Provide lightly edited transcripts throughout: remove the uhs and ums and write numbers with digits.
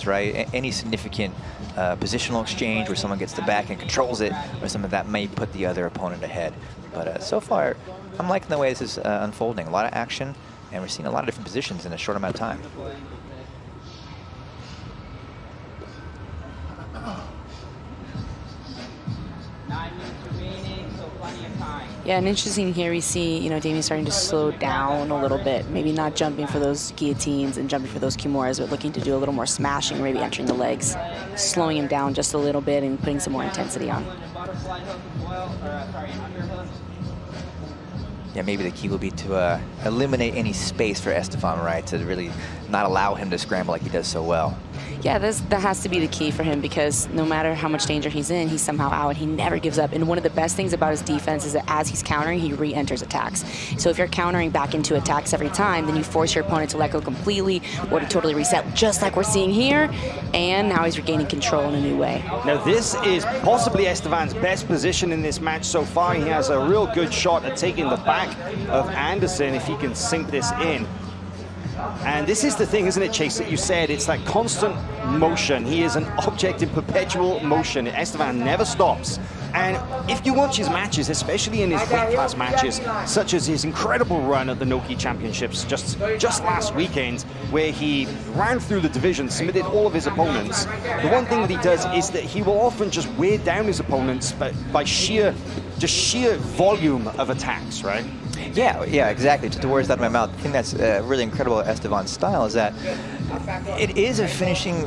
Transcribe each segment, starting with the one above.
right? Any significant positional exchange where someone gets the back and controls it, or something that may put the other opponent ahead. But so far, I'm liking the way this is unfolding. A lot of action, and we're seeing a lot of different positions in a short amount of time. Yeah, and interesting here we see, you know, Damian starting to slow down a little bit. Maybe not jumping for those guillotines and jumping for those kimuras, but looking to do a little more smashing, maybe entering the legs, slowing him down just a little bit and putting some more intensity on. Yeah, maybe the key will be to eliminate any space for Esteban, right? To really not allow him to scramble like he does so well. Yeah, that has to be the key for him, because no matter how much danger he's in, he's somehow out and he never gives up. And one of the best things about his defense is that as he's countering, he re-enters attacks. So if you're countering back into attacks every time, then you force your opponent to let go completely or to totally reset, just like we're seeing here. And now he's regaining control in a new way. Now this is possibly Esteban's best position in this match so far. He has a real good shot at taking the back of Anderson if he can sink this in. And this is the thing, isn't it, Chase, that you said, it's that constant motion. He is an object in perpetual motion. Esteban never stops. And if you watch his matches, especially in his weight class matches, such as his incredible run at the Noki Championships just last weekend, where he ran through the division, submitted all of his opponents, the one thing that he does is that he will often just wear down his opponents by sheer volume of attacks, right? Yeah, exactly. To words out of my mouth. The thing that's really incredible at Esteban's style is that it is a finishing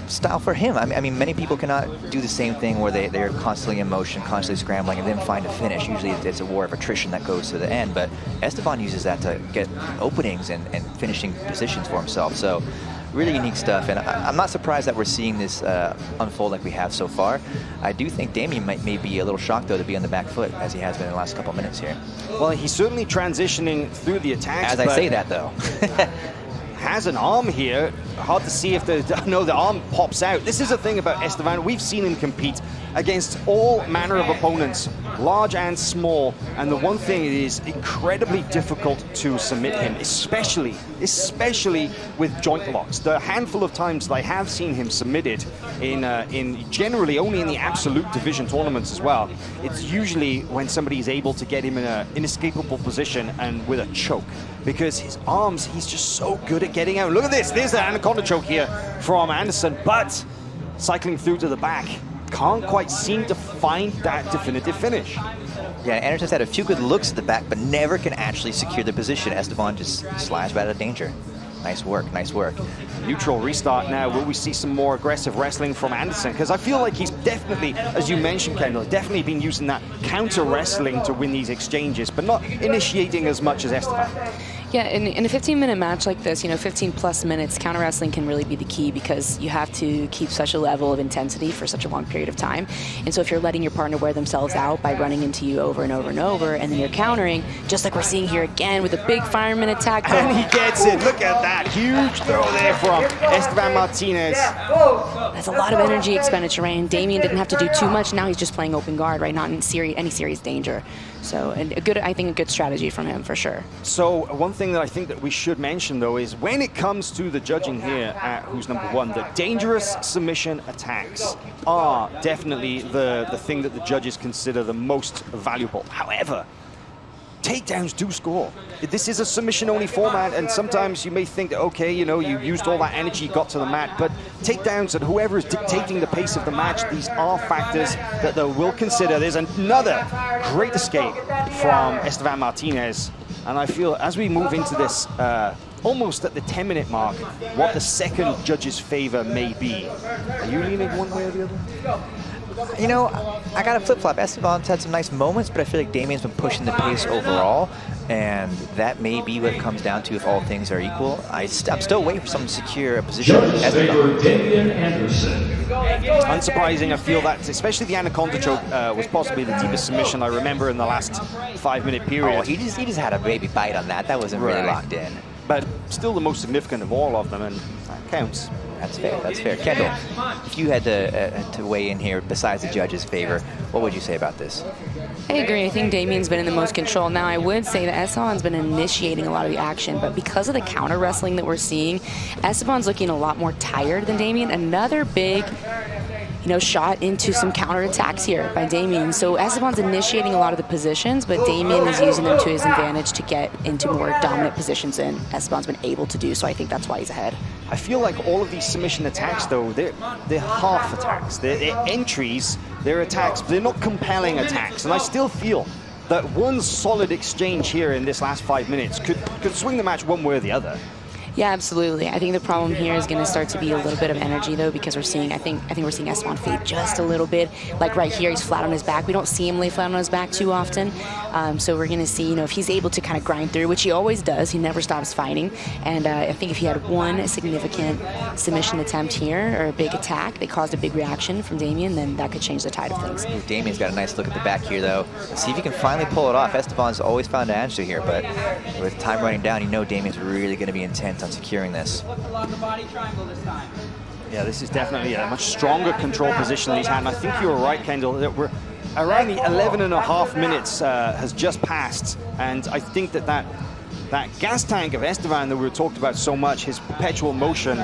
style for him. I mean, many people cannot do the same thing where they're constantly in motion, constantly scrambling, and then find a finish. Usually it's a war of attrition that goes to the end, but Esteban uses that to get openings and finishing positions for himself. So really unique stuff, and I'm not surprised that we're seeing this unfold like we have so far. I do think Damian may be a little shocked, though, to be on the back foot, as he has been in the last couple minutes here. Well, he's certainly transitioning through the attacks. As I say that, though. Has an arm here. Hard to see if the arm pops out. This is the thing about Esteban. We've seen him compete against all manner of opponents, large and small. And the one thing, it is incredibly difficult to submit him, especially with joint locks. The handful of times that I have seen him submitted in generally only in the absolute division tournaments as well, it's usually when somebody is able to get him in an inescapable position and with a choke. Because his arms, he's just so good at getting out. Look at this. There's the anaconda choke here from Anderson, but cycling through to the back. Can't quite seem to find that definitive finish. Yeah, Anderson's had a few good looks at the back, but never can actually secure the position. Esteban just slides right out of danger. Nice work, nice work. Neutral restart now. Will we see some more aggressive wrestling from Anderson? Because I feel like he's definitely, as you mentioned, Kendall, definitely been using that counter wrestling to win these exchanges, but not initiating as much as Esteban. Yeah, in a 15-minute match like this, 15+ minutes, counter wrestling can really be the key, because you have to keep such a level of intensity for such a long period of time. And so if you're letting your partner wear themselves out by running into you over and over and over, and then you're countering, just like we're seeing here again with a big fireman attack. And he gets it. Look at that. Huge throw there from Esteban Martinez. That's a lot of energy expenditure, right? And Damian didn't have to do too much. Now he's just playing open guard, right? Not in any serious danger. So I think a good strategy from him for sure. So one thing that I think that we should mention, though, is when it comes to the judging here at Who's Number One, the dangerous submission attacks are definitely the thing that the judges consider the most valuable. However, takedowns do score. This is a submission-only format, and sometimes you may think that, okay, you used all that energy, got to the mat, but takedowns and whoever is dictating the pace of the match, these are factors that they will consider. There's another great escape from Esteban Martinez, and I feel as we move into this almost at the 10-minute mark, what the second judge's favor may be. Are you leaning one way or the other? I got to flip-flop. Esteban's had some nice moments, but I feel like Damian's been pushing the pace overall, and that may be what it comes down to if all things are equal. I'm still waiting for someone to secure a position. Damian Anderson. Unsurprising, I feel that, especially the anaconda choke was possibly the deepest submission I remember in the last 5-minute period. Oh, he just had a baby bite on that. That wasn't really locked in. But still the most significant of all of them, and that counts. That's fair. That's fair. Kendall, if you had to weigh in here besides the judge's favor, what would you say about this? I agree. I think Damian's been in the most control. Now, I would say that Esteban's been initiating a lot of the action, but because of the counter wrestling that we're seeing, Esteban's looking a lot more tired than Damian. Another big, shot into some counter attacks here by Damian. So Esteban's initiating a lot of the positions, but Damian is using them to his advantage to get into more dominant positions than Esteban's been able to do. So I think that's why he's ahead. I feel like all of these submission attacks, though, they're half attacks. They're entries, they're attacks, but they're not compelling attacks. And I still feel that one solid exchange here in this last 5 minutes could swing the match one way or the other. Yeah, absolutely. I think the problem here is going to start to be a little bit of energy, though, because we're seeing, I think we're seeing Esteban fade just a little bit. Like right here, he's flat on his back. We don't see him lay flat on his back too often. So we're going to see, if he's able to kind of grind through, which he always does. He never stops fighting. And I think if he had one significant submission attempt here, or a big attack that caused a big reaction from Damian, then that could change the tide of things. Damian's got a nice look at the back here, though. Let's see if he can finally pull it off. Esteban's always found an answer here, but with time running down, Damian's really going to be intent on securing this. Along the body triangle this time. Yeah, this is definitely a much stronger control position that he's had. And I think you were right, Kendall, that we're around the 11.5 minutes has just passed. And I think that gas tank of Esteban that we talked about so much, his perpetual motion,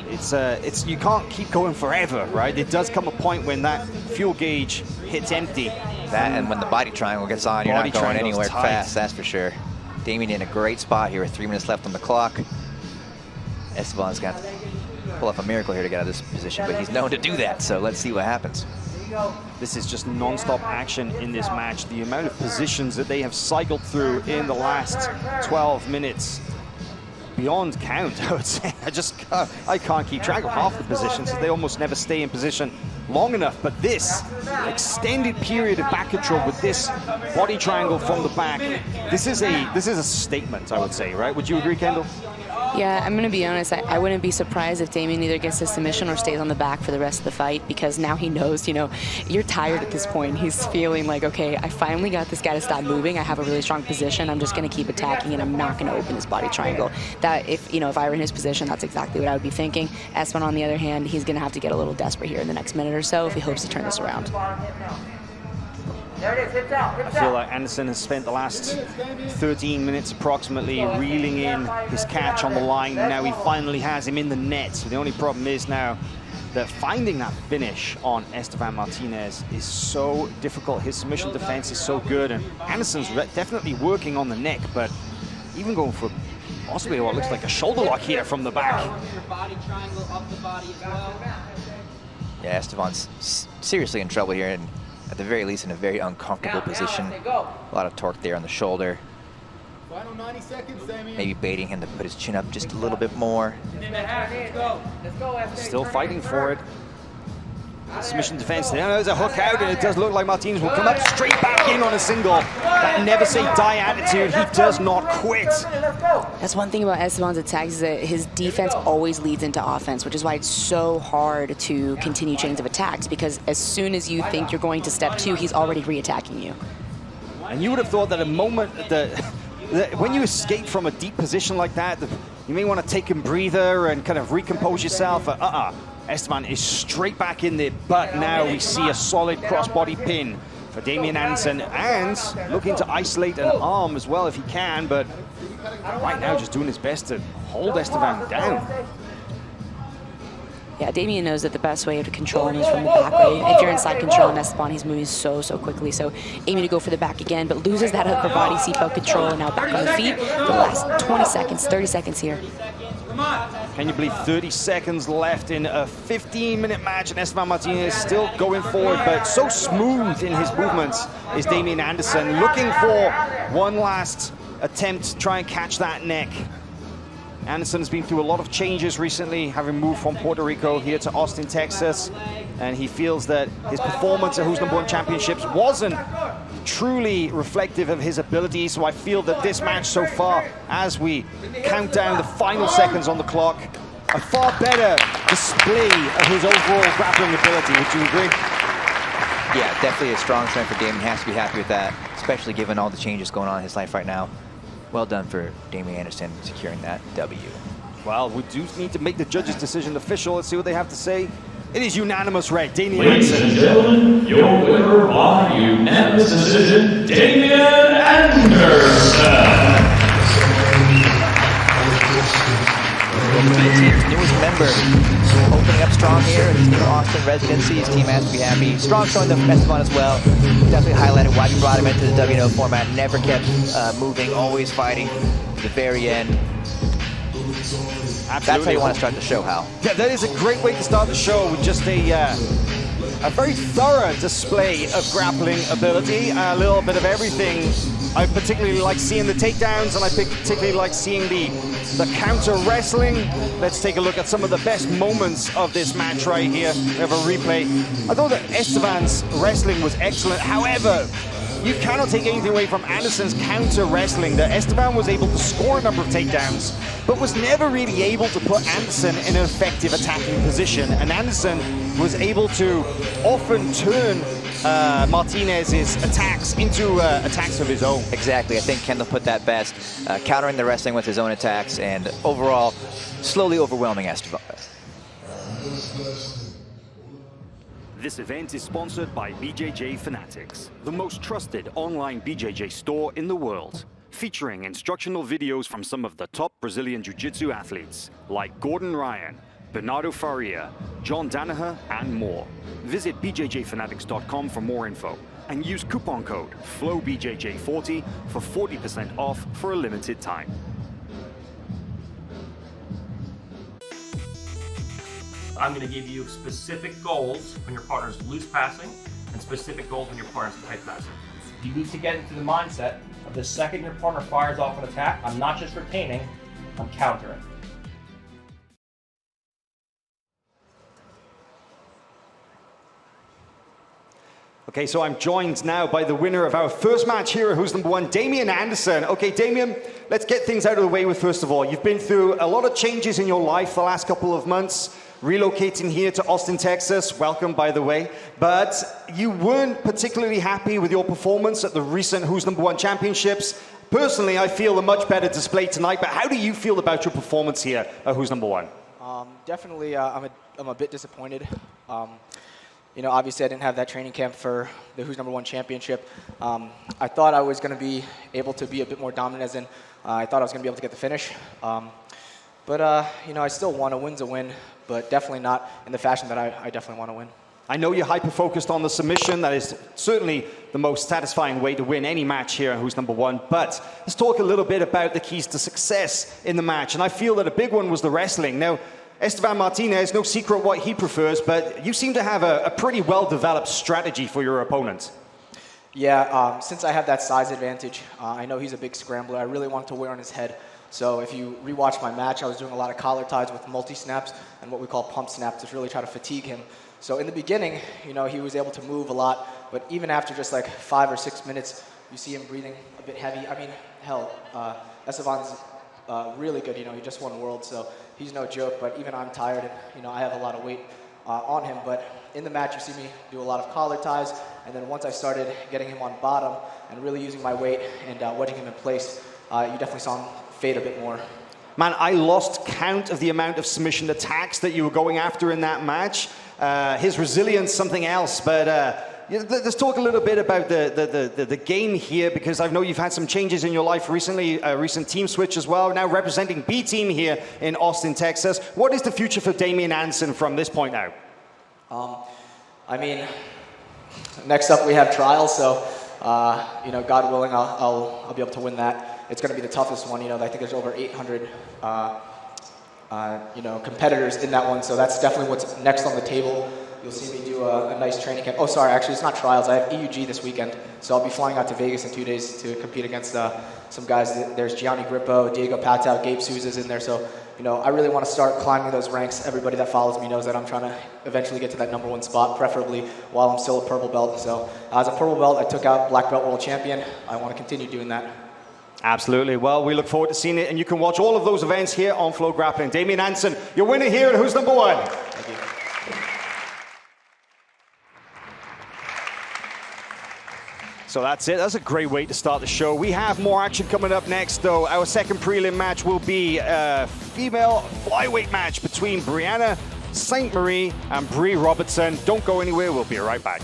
it's you can't keep going forever, right? It does come a point when that fuel gauge hits empty. That and when the body triangle gets on, you're not going anywhere fast, that's for sure. Damian in a great spot here with 3 minutes left on the clock. Esteban's got to pull off a miracle here to get out of this position, but he's known to do that, so let's see what happens. This is just non-stop action in this match. The amount of positions that they have cycled through in the last 12 minutes, beyond count, I would say. I can't keep track of half the positions. They almost never stay in position long enough, but this extended period of back control with this body triangle from the back, this is a statement, I would say, right? Would you agree, Kendall? Yeah, I'm going to be honest. I wouldn't be surprised if Damian either gets a submission or stays on the back for the rest of the fight, because now he knows, you're tired at this point. He's feeling like, okay, I finally got this guy to stop moving. I have a really strong position. I'm just going to keep attacking, and I'm not going to open this body triangle. That if I were in his position, that's exactly what I would be thinking. Esteban, on the other hand, he's going to have to get a little desperate here in the next minute or so if he hopes to turn this around. I feel like Anderson has spent the last 13 minutes approximately reeling in his catch on the line. Now he finally has him in the net. So the only problem is now that finding that finish on Esteban Martinez is so difficult. His submission defense is so good, and Anderson's definitely working on the neck, but even going for possibly what looks like a shoulder lock here from the back. Yeah, Esteban's seriously in trouble here, and at the very least in a very uncomfortable position. A lot of torque there on the shoulder. Final 90 seconds, Damian. Maybe baiting him to put his chin up just a little bit more. Let's go. Still fighting for it. Submission defense. There's a hook out, and it does look like Martinez will come up straight back in on a single. That never say die attitude. He does not quit. That's one thing about Esteban's attacks, is that his defense always leads into offense, which is why it's so hard to continue chains of attacks, because as soon as you think you're going to step two, he's already re-attacking you. And you would have thought that a moment that when you escape from a deep position like that, you may want to take a breather and kind of recompose yourself. Esteban is straight back in there, but now we see a solid crossbody pin for Damian Anderson, and looking to isolate an arm as well if he can, but right now just doing his best to hold Esteban down. Yeah, Damian knows that the best way to control him is from the back way. If you're inside controlling Esteban, he's moving so quickly. So aiming to go for the back again, but loses that upper body seatbelt control, and now back on the feet for the last 20 seconds, 30 seconds here. Can you believe 30 seconds left in a 15-minute match, and Esteban Martinez still going forward, but so smooth in his movements is Damian Anderson, looking for one last attempt to try and catch that neck. Anderson has been through a lot of changes recently, having moved from Puerto Rico here to Austin, Texas, and he feels that his performance at Who's Number One Championships wasn't truly reflective of his ability. So I feel that this match so far, as we count down the final seconds on the clock, a far better display of his overall grappling ability. Would you agree? Yeah, definitely a strong strength for Damian. He has to be happy with that, especially given all the changes going on in his life right now. Well done for Damian Anderson securing that W. Well, we do need to make the judge's decision official. Let's see what they have to say. It is unanimous red. Damian Ladies Anderson. and gentlemen, your winner by unanimous decision, Damian Anderson. The team's newest member opening up strong here. His new Austin residency. His team has to be happy. Strong showing the Estevan as well. Definitely highlighted why we brought him into the WNO format. Never kept moving, always fighting to the very end. Absolutely. That's how you want to start the show, Hal. Yeah, that is a great way to start the show with just a very thorough display of grappling ability, a little bit of everything. I particularly like seeing the takedowns, and I particularly like seeing the counter wrestling. Let's take a look at some of the best moments of this match right here. We have a replay. I thought that Estevan's wrestling was excellent. However, you cannot take anything away from Anderson's counter wrestling. That Estevan was able to score a number of takedowns, but was never really able to put Anderson in an effective attacking position. And Anderson was able to often turn Martinez's attacks into attacks of his own. Exactly. I think Kendall put that best. Countering the wrestling with his own attacks and overall slowly overwhelming Estevan. This event is sponsored by BJJ Fanatics, the most trusted online BJJ store in the world, featuring instructional videos from some of the top Brazilian Jiu Jitsu athletes like Gordon Ryan, Bernardo Faria, John Danaher, and more. Visit bjjfanatics.com for more info and use coupon code FLOWBJJ40 for 40% off for a limited time. I'm going to give you specific goals when your partner's loose passing and specific goals when your partner's tight passing. You need to get into the mindset of the second your partner fires off an attack, I'm not just retaining, I'm countering. Okay, so I'm joined now by the winner of our first match here, who's number one, Damian Anderson. Okay, Damian, let's get things out of the way with first of all. You've been through a lot of changes in your life the last couple of months, relocating here to Austin, Texas. Welcome, by the way. But you weren't particularly happy with your performance at the recent Who's Number One Championships. Personally, I feel a much better display tonight, but how do you feel about your performance here at Who's Number One? Definitely, I'm a bit disappointed. You know, obviously I didn't have that training camp for the Who's Number One Championship. I thought I was going to be able to be a bit more dominant, as in I thought I was going to be able to get the finish. But you know, I still want. A win's a win, but definitely not in the fashion that I definitely want to win. I know you're hyper-focused on the submission. That is certainly the most satisfying way to win any match here at Who's Number One. But let's talk a little bit about the keys to success in the match. And I feel that a big one was the wrestling. Now, Estevan Martinez, no secret what he prefers, but you seem to have a pretty well-developed strategy for your opponent. Yeah, since I have that size advantage, I know he's a big scrambler. I really want to wear on his head. So if you rewatch my match, I was doing a lot of collar ties with multi-snaps and what we call pump snaps to really try to fatigue him. So in the beginning, you know, he was able to move a lot, but even after just like 5 or 6 minutes, you see him breathing a bit heavy. I mean, hell, Estevan's really good. You know, he just won World, so he's no joke. But even I'm tired, and you know, I have a lot of weight on him. But in the match, you see me do a lot of collar ties, and then once I started getting him on bottom and really using my weight and wedging him in place, you definitely saw him fade a bit more. Man, I lost count of the amount of submission attacks that you were going after in that match. His resilience, something else. But let's talk a little bit about the game here, because I know you've had some changes in your life recently, a recent team switch as well, now representing B Team here in Austin, Texas. What is the future for Damian Anderson from this point now? I mean, next up we have trials, so you know, God willing, I'll be able to win that. It's going to be the toughest one. You know, I think there's over 800 you know, competitors in that one, so that's definitely what's next on the table. You'll see me do a nice training camp. Oh, sorry, actually, it's not trials. I have EUG this weekend, so I'll be flying out to Vegas in 2 days to compete against some guys. There's Gianni Grippo, Diego Patau, Gabe Souza's in there, so you know, I really want to start climbing those ranks. Everybody that follows me knows that I'm trying to eventually get to that #1 spot, preferably while I'm still a purple belt. So as a purple belt, I took out black belt world champion. I want to continue doing that. Absolutely. Well, we look forward to seeing it, and you can watch all of those events here on FloGrappling. Damian Anderson, your winner here at Who's Number One. Thank you. So that's it. That's a great way to start the show. We have more action coming up next, though. Our second prelim match will be a female flyweight match between Brianna St Marie and Bree Robertson. Don't go anywhere. We'll be right back.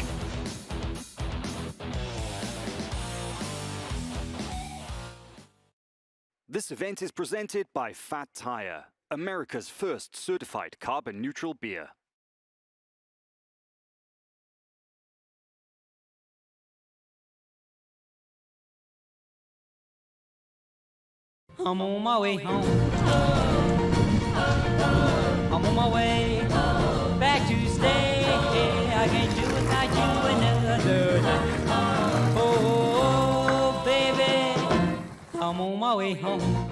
This event is presented by Fat Tire, America's first certified carbon-neutral beer. I'm on my way home. I'm on my way back to stay. I can't do without you another day. Oh, baby, I'm on my way home.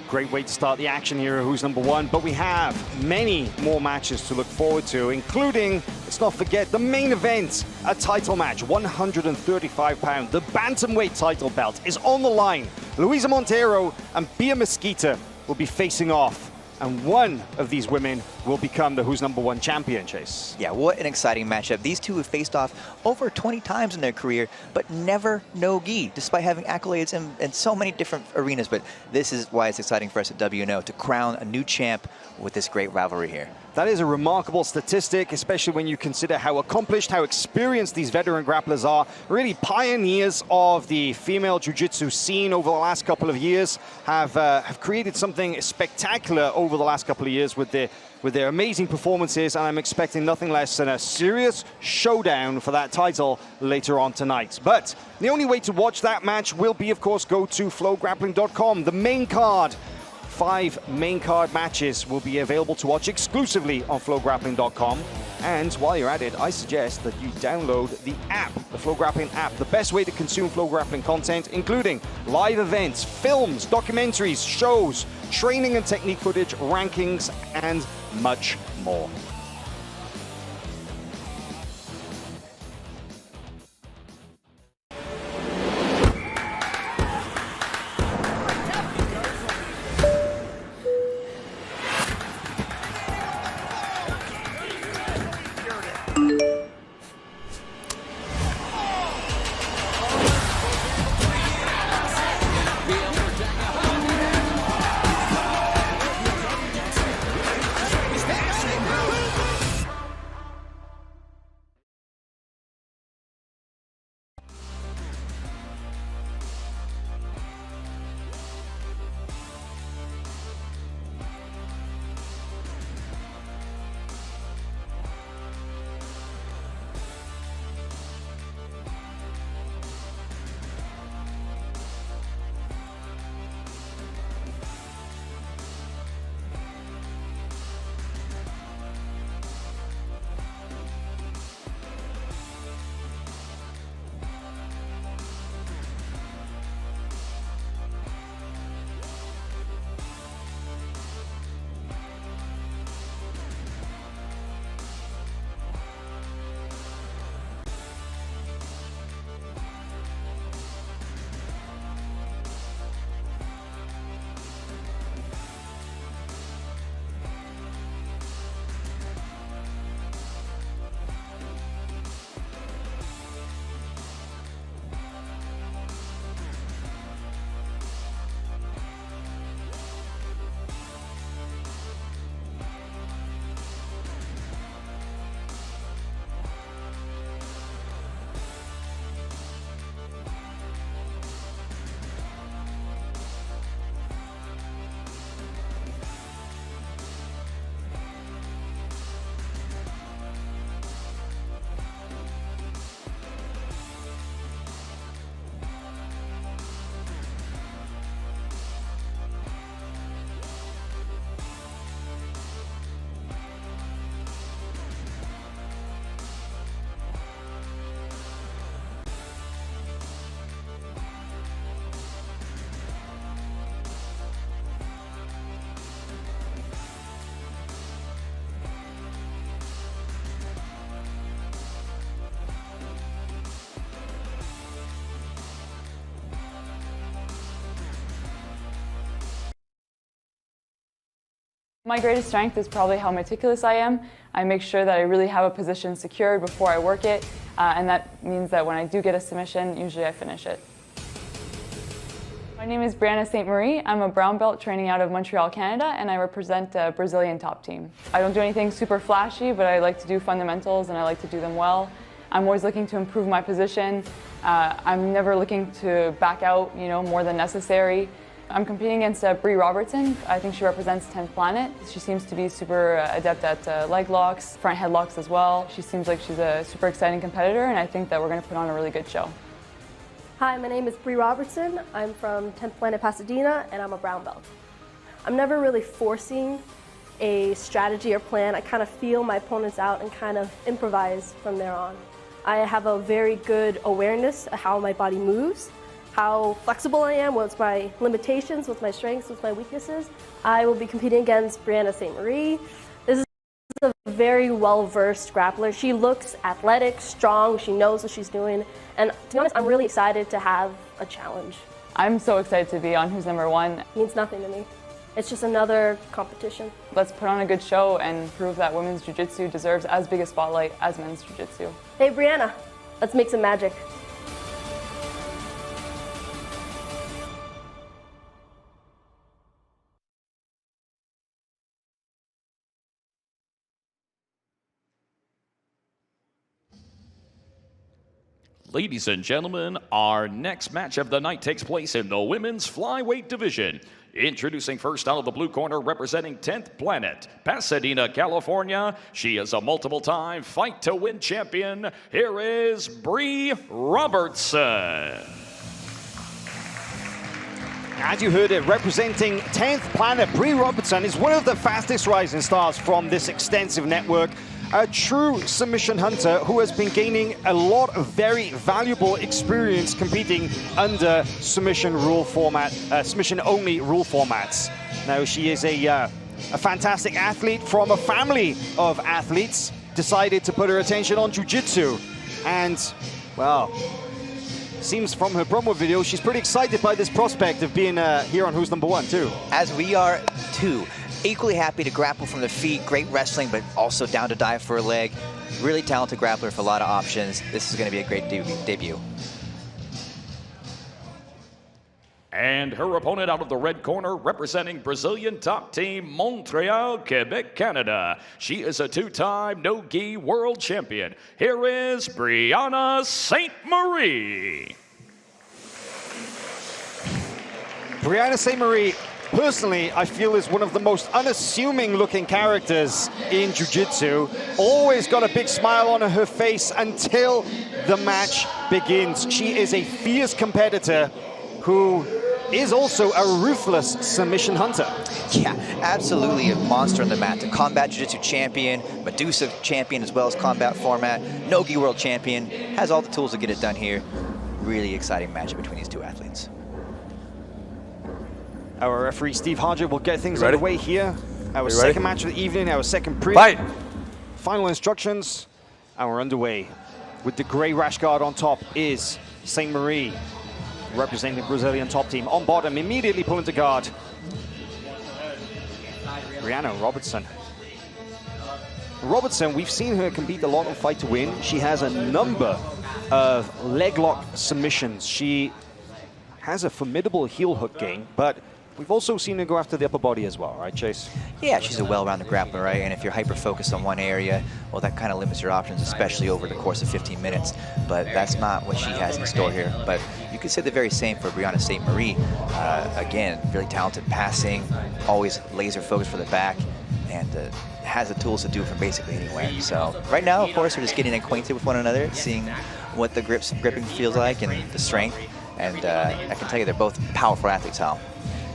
Great way to start the action here, Who's Number One, but we have many more matches to look forward to, including, let's not forget, the main event, a title match, 135-pound. The bantamweight title belt is on the line. Luisa Montero and Bia Mesquita will be facing off, and one of these women will become the Who's Number One champion, Chase. Yeah, what an exciting matchup. These two have faced off over 20 times in their career, but never no-gi, despite having accolades in so many different arenas. But this is why it's exciting for us at WNO to crown a new champ with this great rivalry here. That is a remarkable statistic, especially when you consider how accomplished, how experienced these veteran grapplers are. Really pioneers of the female jiu-jitsu scene over the last couple of years, have created something spectacular over the last couple of years with their amazing performances, and I'm expecting nothing less than a serious showdown for that title later on tonight. But the only way to watch that match will be, of course, go to FloGrappling.com. The main card, 5 main card matches will be available to watch exclusively on FloGrappling.com. And while you're at it, I suggest that you download the app, the FloGrappling app, the best way to consume FloGrappling content, including live events, films, documentaries, shows, training and technique footage, rankings, and much more. My greatest strength is probably how meticulous I am. I make sure that I really have a position secured before I work it, and that means that when I do get a submission, usually I finish it. My name is Brianna St Marie. I'm a brown belt training out of Montreal, Canada, and I represent a Brazilian top team. I don't do anything super flashy, but I like to do fundamentals and I like to do them well. I'm always looking to improve my position. I'm never looking to back out, more than necessary. I'm competing against Bree Robertson. I think she represents 10th Planet. She seems to be super adept at leg locks, front headlocks as well. She seems like she's a super exciting competitor, and I think that we're going to put on a really good show. Hi, my name is Bree Robertson. I'm from 10th Planet Pasadena, and I'm a brown belt. I'm never really forcing a strategy or plan. I kind of feel my opponents out and kind of improvise from there on. I have a very good awareness of how my body moves, how flexible I am, what's my limitations, what's my strengths, what's my weaknesses. I will be competing against Brianna St Marie. This is a very well-versed grappler. She looks athletic, strong, she knows what she's doing, and to be honest, I'm really excited to have a challenge. I'm so excited to be on Who's Number One. It means nothing to me. It's just another competition. Let's put on a good show and prove that women's jiu-jitsu deserves as big a spotlight as men's jiu-jitsu. Hey Brianna, let's make some magic. Ladies and gentlemen, our next match of the night takes place in the women's flyweight division. Introducing first out of the blue corner, representing 10th Planet, Pasadena, California. She is a multiple-time Fight to Win champion. Here is Bree Robertson. As you heard it, representing 10th Planet, Bree Robertson is one of the fastest rising stars from this extensive network. A true submission hunter who has been gaining a lot of very valuable experience competing under submission rule format, submission-only rule formats. Now, she is a fantastic athlete from a family of athletes. Decided to put her attention on jiu-jitsu, and well, seems from her promo video she's pretty excited by this prospect of being here on Who's Number One too. As we are too. Equally happy to grapple from the feet, great wrestling, but also down to dive for a leg. Really talented grappler with a lot of options. This is going to be a great debut. And her opponent out of the red corner, representing Brazilian top team Montreal, Quebec, Canada. She is a two-time no-gi world champion. Here is Brianna St Marie. Brianna St Marie, personally, I feel is one of the most unassuming looking characters in jiu-jitsu. Always got a big smile on her face until the match begins. She is a fierce competitor who is also a ruthless submission hunter. Yeah, absolutely a monster on the mat. The combat jiu-jitsu champion, Medusa champion as well as combat format, no-gi world champion, has all the tools to get it done here. Really exciting matchup between these two athletes. Our referee, Steve Hodger, will get things underway here. Our second match of the evening, our second pre. Fight. Final instructions, and we're underway. With the gray rash guard on top is St Marie, representing the Brazilian top team. On bottom, immediately pulling to guard, Brianna Robertson. Robertson, we've seen her compete a lot on Fight to Win. She has a number of leg lock submissions. She has a formidable heel hook game, but we've also seen her go after the upper body as well, right, Chase? Yeah, she's a well-rounded grappler, right? And if you're hyper-focused on one area, well, that kind of limits your options, especially over the course of 15 minutes. But that's not what she has in store here. But you could say the very same for Brianna St Marie. Again, really talented passing, always laser-focused for the back, and has the tools to do it from basically anywhere. So right now, of course, we're just getting acquainted with one another, seeing what the gripping feels like and the strength. And I can tell you they're both powerful athletes, Hal.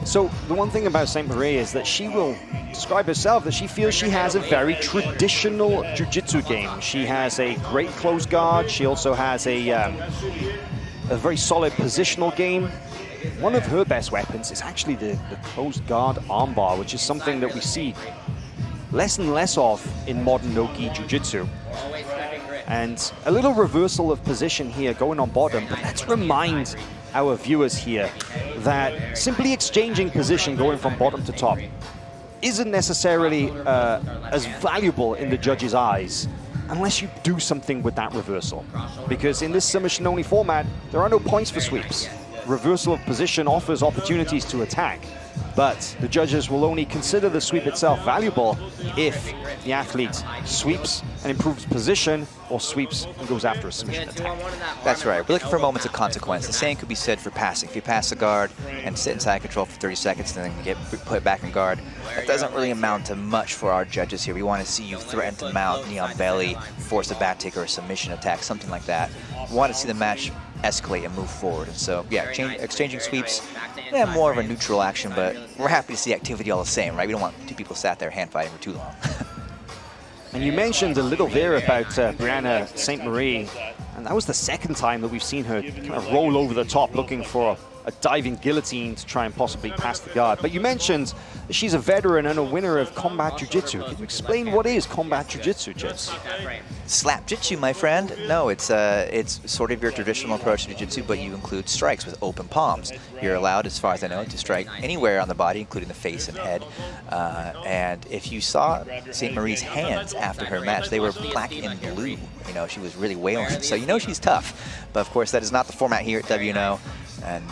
So the one thing about St. Marie is that she will describe herself that she feels she has a very traditional jiu-jitsu game. She has a great close guard. She also has a very solid positional game. One of her best weapons is actually the closed guard armbar, which is something that we see less and less of in modern no-gi jiu-jitsu. And a little reversal of position here going on bottom, but let's remind our viewers here that simply exchanging position going from bottom to top isn't necessarily as valuable in the judges' eyes unless you do something with that reversal. Because in this submission-only format, there are no points for sweeps. Reversal of position offers opportunities to attack, but the judges will only consider the sweep itself valuable if the athlete sweeps and improves position, or sweeps and goes after a submission attack. That's right. We're looking for moments of consequence. The same could be said for passing. If you pass the guard and sit in side control for 30 seconds and then get put back in guard, that doesn't really amount to much for our judges here. We want to see you threaten to mount, knee on belly, force a back take or a submission attack, something like that. We want to see the match escalate and move forward. And so, yeah, exchanging sweeps, yeah, more of a neutral action, but we're happy to see activity all the same, right? We don't want two people sat there hand fighting for too long. And you mentioned a little there about Brianna St Marie, and that was the second time that we've seen her kind of roll over the top looking for a diving guillotine to try and possibly pass the guard. But you mentioned that she's a veteran and a winner of combat jiu-jitsu. Can you explain what is combat jiu-jitsu, Jess? Slap jitsu, my friend. No, it's sort of your traditional approach to jiu-jitsu, but you include strikes with open palms. You're allowed, as far as I know, to strike anywhere on the body, including the face and head. And if you saw St. Marie's hands after her match, they were black and blue. You know, she was really wailing. So you know she's tough. But of course, that is not the format here at WNO. And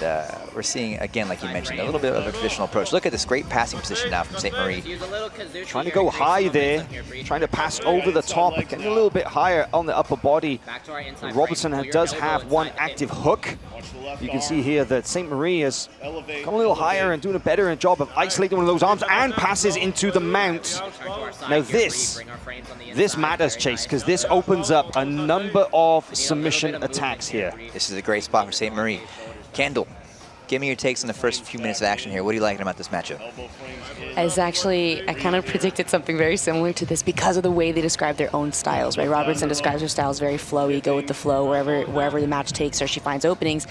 we're seeing, again, like you mentioned, a little bit of a traditional approach. Look at this great passing position now from St. Marie. Trying to go high there, trying to pass over the top, getting a little bit higher on the upper body. Robertson does have one active hook. You can see here that St. Marie has come a little higher and doing a better job of isolating one of those arms and passes into the mount. Now this matters, Chase, because this opens up a number of submission attacks here. This is a great spot for St. Marie. Kendall, give me your takes on the first few minutes of action here. What are you liking about this matchup? I kind of predicted something very similar to this because of the way they describe their own styles, right? Robertson describes her style as very flowy, go with the flow wherever the match takes her, she finds openings.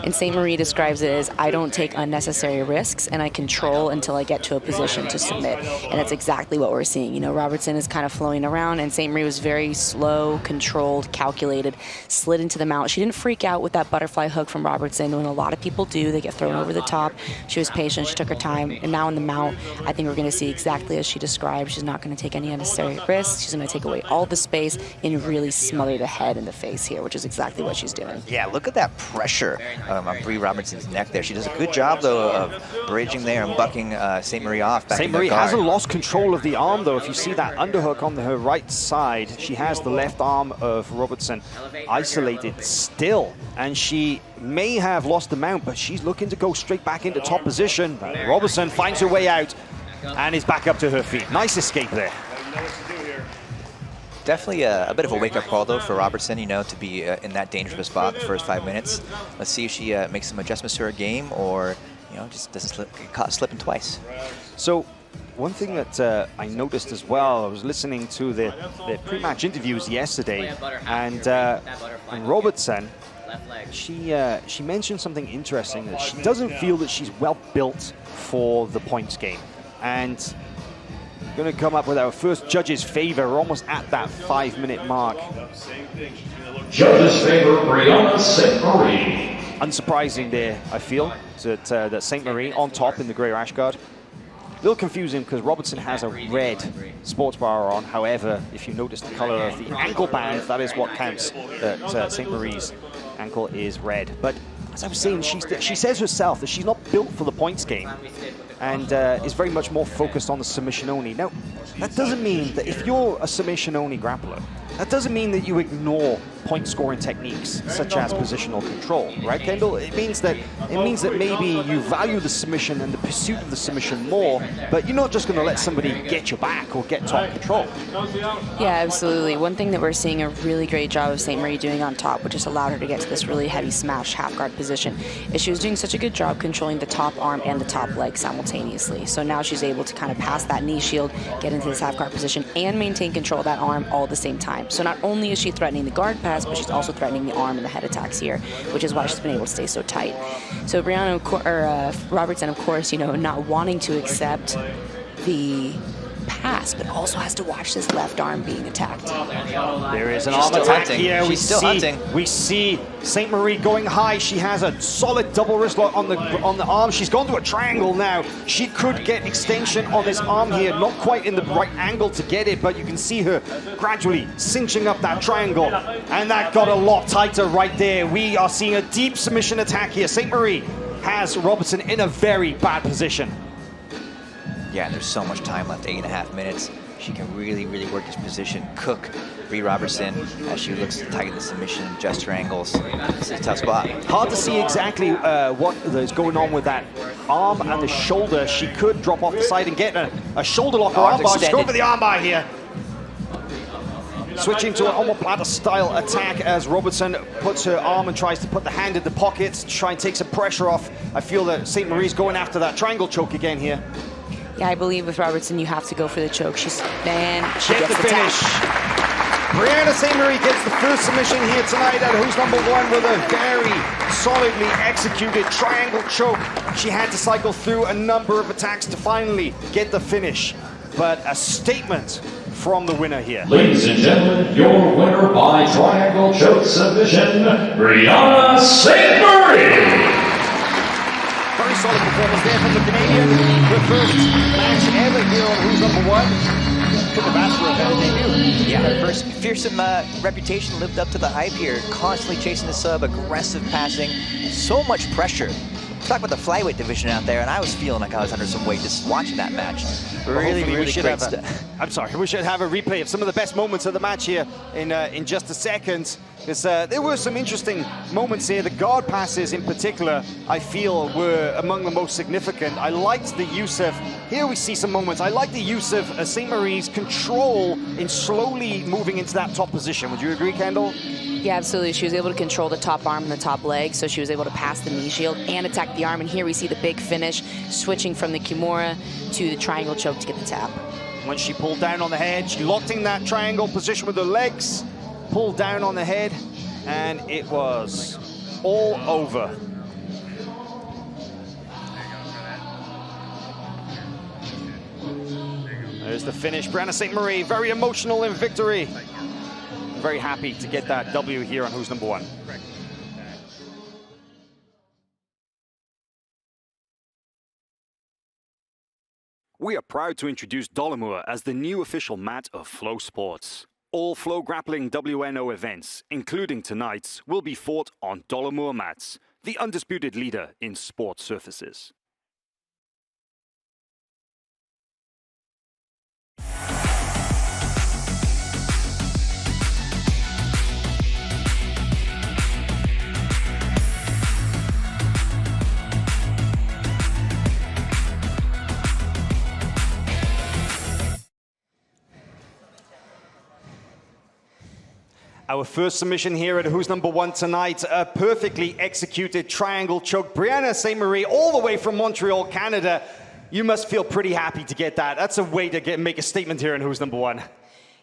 And St. Marie describes it as, I don't take unnecessary risks and I control until I get to a position to submit. And that's exactly what we're seeing. You know, Robertson is kind of flowing around and St. Marie was very slow, controlled, calculated, slid into the mount. She didn't freak out with that butterfly hook from Robertson when a lot of people do. They get thrown over the top. She was patient, she took her time, and now in the mount, I think we're going to see exactly as she described. She's not going to take any unnecessary risks. She's going to take away all the space and really smother the head and the face here, which is exactly what she's doing. Yeah, look at that pressure on Bree Robertson's neck there. She does a good job, though, of bridging there and bucking St. Marie off. St. Marie hasn't lost control of the arm, though. If you see that underhook on her right side, she has the left arm of Robertson isolated still, and she may have lost the mount, but she's looking to go straight back into top position. Robertson finds her way out and is back up to her feet. Nice escape there. Definitely a bit of a wake-up call, though, for Robertson, you know, to be in that dangerous spot the first 5 minutes. Let's see if she makes some adjustments to her game or, you know, just doesn't get caught slipping twice. So one thing that I noticed as well, I was listening to the pre-match interviews yesterday, and Robertson, she mentioned something interesting, that she doesn't feel that she's well built for the points game. And going to come up with our first judge's favor. We're almost at that 5-minute mark. Judge's favor, Brianna St Marie. Unsurprising there, I feel, that St. Marie on top in the grey rash guard. A little confusing because Robertson has a red sports bra on. However, if you notice the color of the ankle band, that is what counts. That St. Marie's ankle is red. But as I was saying, she says herself that she's not built for the points game and is very much more focused on the submission only. Now, that doesn't mean that if you're a submission only grappler, that doesn't mean that you ignore point scoring techniques such as positional control, right, Kendall? It means that maybe you value the submission and the pursuit of the submission more, but you're not just going to let somebody get your back or get top control. Yeah, absolutely. One thing that we're seeing a really great job of St. Marie doing on top, which has allowed her to get to this really heavy smash half guard position, is she was doing such a good job controlling the top arm and the top leg simultaneously. So now she's able to kind of pass that knee shield, get into this half guard position, and maintain control of that arm all at the same time. So not only is she threatening the guard pass, but she's also threatening the arm and the head attacks here, which is why she's been able to stay so tight. So Robertson, of course, you know, not wanting to accept the pass, but also has to watch this left arm being attacked. There is an She's arm still attack hunting. here. She's still hunting. We see St. Marie going high. She has a solid double wrist lock on the arm. She's gone to a triangle now. She could get extension on this arm here. Not quite in the right angle to get it, but you can see her gradually cinching up that triangle. And that got a lot tighter right there. We are seeing a deep submission attack here. St. Marie has Robertson in a very bad position. Yeah, there's so much time left, 8.5 minutes. She can really, really work this position. Cook Bree Robertson as she looks to tighten the submission, adjust her angles. This is a tough spot. Hard to see exactly what is going on with that arm and the shoulder. She could drop off the side and get a shoulder lock or armbar. She's going for the armbar here. Switching to an omoplata style attack as Robertson puts her arm and tries to put the hand in the pocket to try and take some pressure off. I feel that St. Marie's going after that triangle choke again here. Yeah, I believe with Robertson, you have to go for the choke. She gets the finish. Brianna St. Marie gets the first submission here tonight at Who's Number One with a very solidly executed triangle choke. She had to cycle through a number of attacks to finally get the finish. But a statement from the winner here. Ladies and gentlemen, your winner by triangle choke submission, Brianna St Marie. Very solid performance there from the Canadian. Her first match ever here on Who's Number One. Couldn't have asked for a better debut. Yeah, her first fearsome reputation lived up to the hype here. Constantly chasing the sub, aggressive passing, so much pressure. Talk about the flyweight division out there, and I was feeling like I was under some weight just watching that match. Really, really great stuff. I'm sorry, we should have a replay of some of the best moments of the match here in just a second. Because there were some interesting moments here. The guard passes in particular, I feel, were among the most significant. I liked the use of, here we see some moments, I like the use of St. Marie's control in slowly moving into that top position. Would you agree, Kendall? Yeah, absolutely. She was able to control the top arm and the top leg, so she was able to pass the knee shield and attack the arm. And here we see the big finish, switching from the Kimura to the triangle choke to get the tap. When she pulled down on the head, she locked in that triangle position with her legs, pulled down on the head, and it was all over. There's the finish. Brianna St. Marie, very emotional in victory. Very happy to get that W here on Who's Number One. We are proud to introduce Dollamur as the new official mat of Flow Sports. All FloGrappling WNO events, including tonight's, will be fought on Dollamur mats, the undisputed leader in sport surfaces. Our first submission here at Who's Number One tonight, a perfectly executed triangle choke. Brianna St. Marie, all the way from Montreal, Canada. You must feel pretty happy to get that. That's a way to make a statement here in Who's Number One.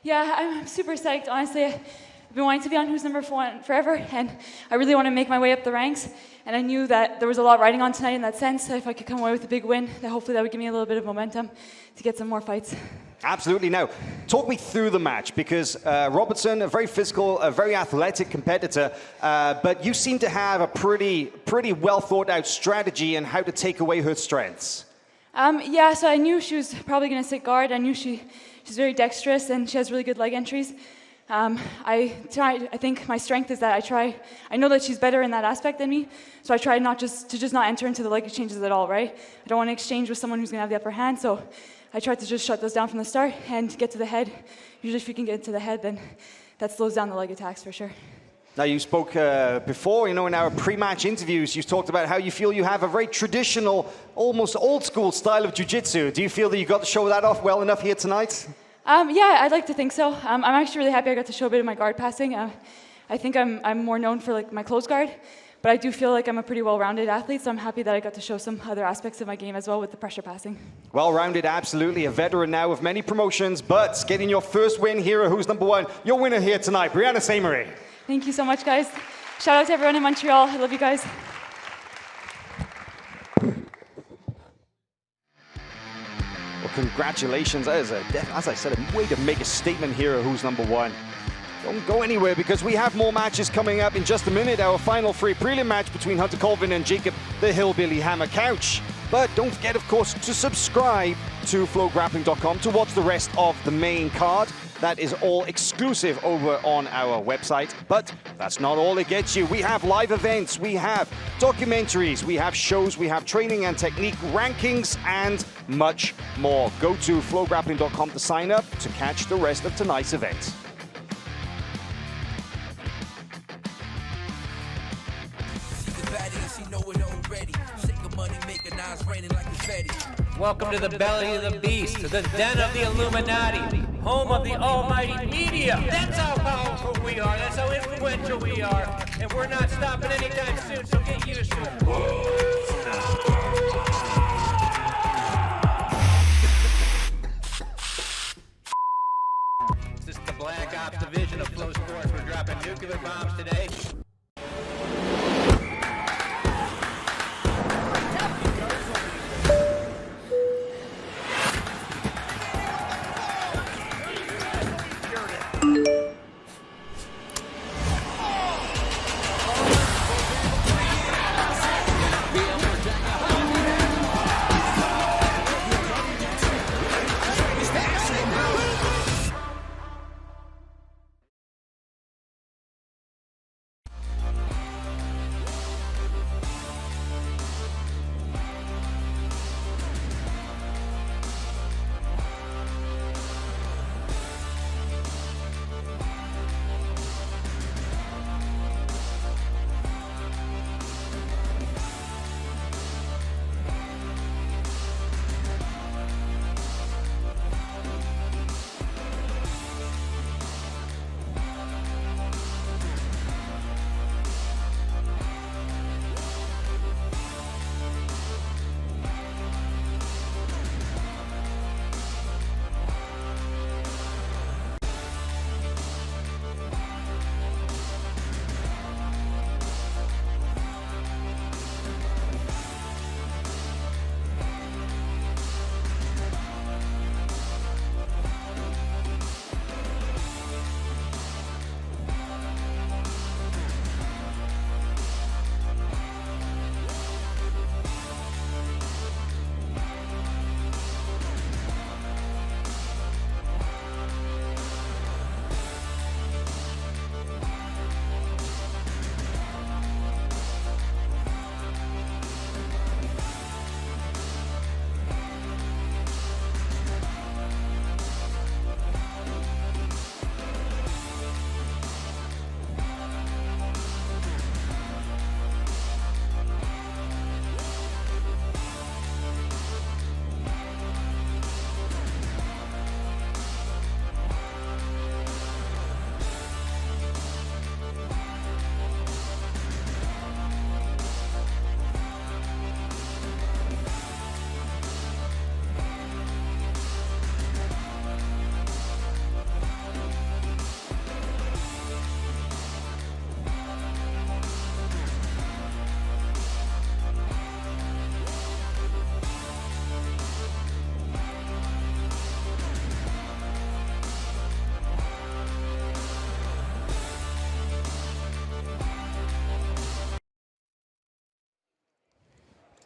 Yeah, I'm super psyched. Honestly, I've been wanting to be on Who's Number One forever, and I really want to make my way up the ranks. And I knew that there was a lot riding on tonight in that sense. So if I could come away with a big win, that hopefully that would give me a little bit of momentum to get some more fights. Absolutely. Now, talk me through the match, because Robertson, a very physical, a very athletic competitor, but you seem to have a pretty well thought out strategy on how to take away her strengths. Yeah, so I knew she was probably going to sit guard. I knew she's very dexterous and she has really good leg entries. I think my strength is that I know that she's better in that aspect than me, so I try not to not enter into the leg exchanges at all, right? I don't want to exchange with someone who's going to have the upper hand, so I tried to just shut those down from the start and get to the head. Usually if you can get to the head, then that slows down the leg attacks for sure. Now, you spoke before, in our pre-match interviews, you talked about how you feel you have a very traditional, almost old-school style of jiu-jitsu. Do you feel that you got to show that off well enough here tonight? Yeah, I'd like to think so. I'm actually really happy I got to show a bit of my guard passing. I think I'm more known for my close guard, but I do feel like I'm a pretty well-rounded athlete, so I'm happy that I got to show some other aspects of my game as well with the pressure passing. Well-rounded, absolutely. A veteran now of many promotions, but getting your first win here at Who's Number One. Your winner here tonight, Brianna St Marie. Thank you so much, guys. Shout out to everyone in Montreal. I love you guys. Well, congratulations. That is, as I said, a way to make a statement here of who's number one. Don't go anywhere because we have more matches coming up in just a minute. Our final free prelim match between Hunter Colvin and Jacob the Hillbilly Hammer Couch. But don't forget, of course, to subscribe to FloGrappling.com to watch the rest of the main card. That is all exclusive over on our website. But that's not all it gets you. We have live events, we have documentaries, we have shows, we have training and technique rankings, and much more. Go to FloGrappling.com to sign up to catch the rest of tonight's event. Welcome to the belly of the beast, to the den of the Illuminati, home of the almighty media. That's how powerful we are, that's how influential we are, and we're not stopping anytime soon, so get used to it. This is the Black Ops division of Flow Sports. We're dropping nuclear bombs today.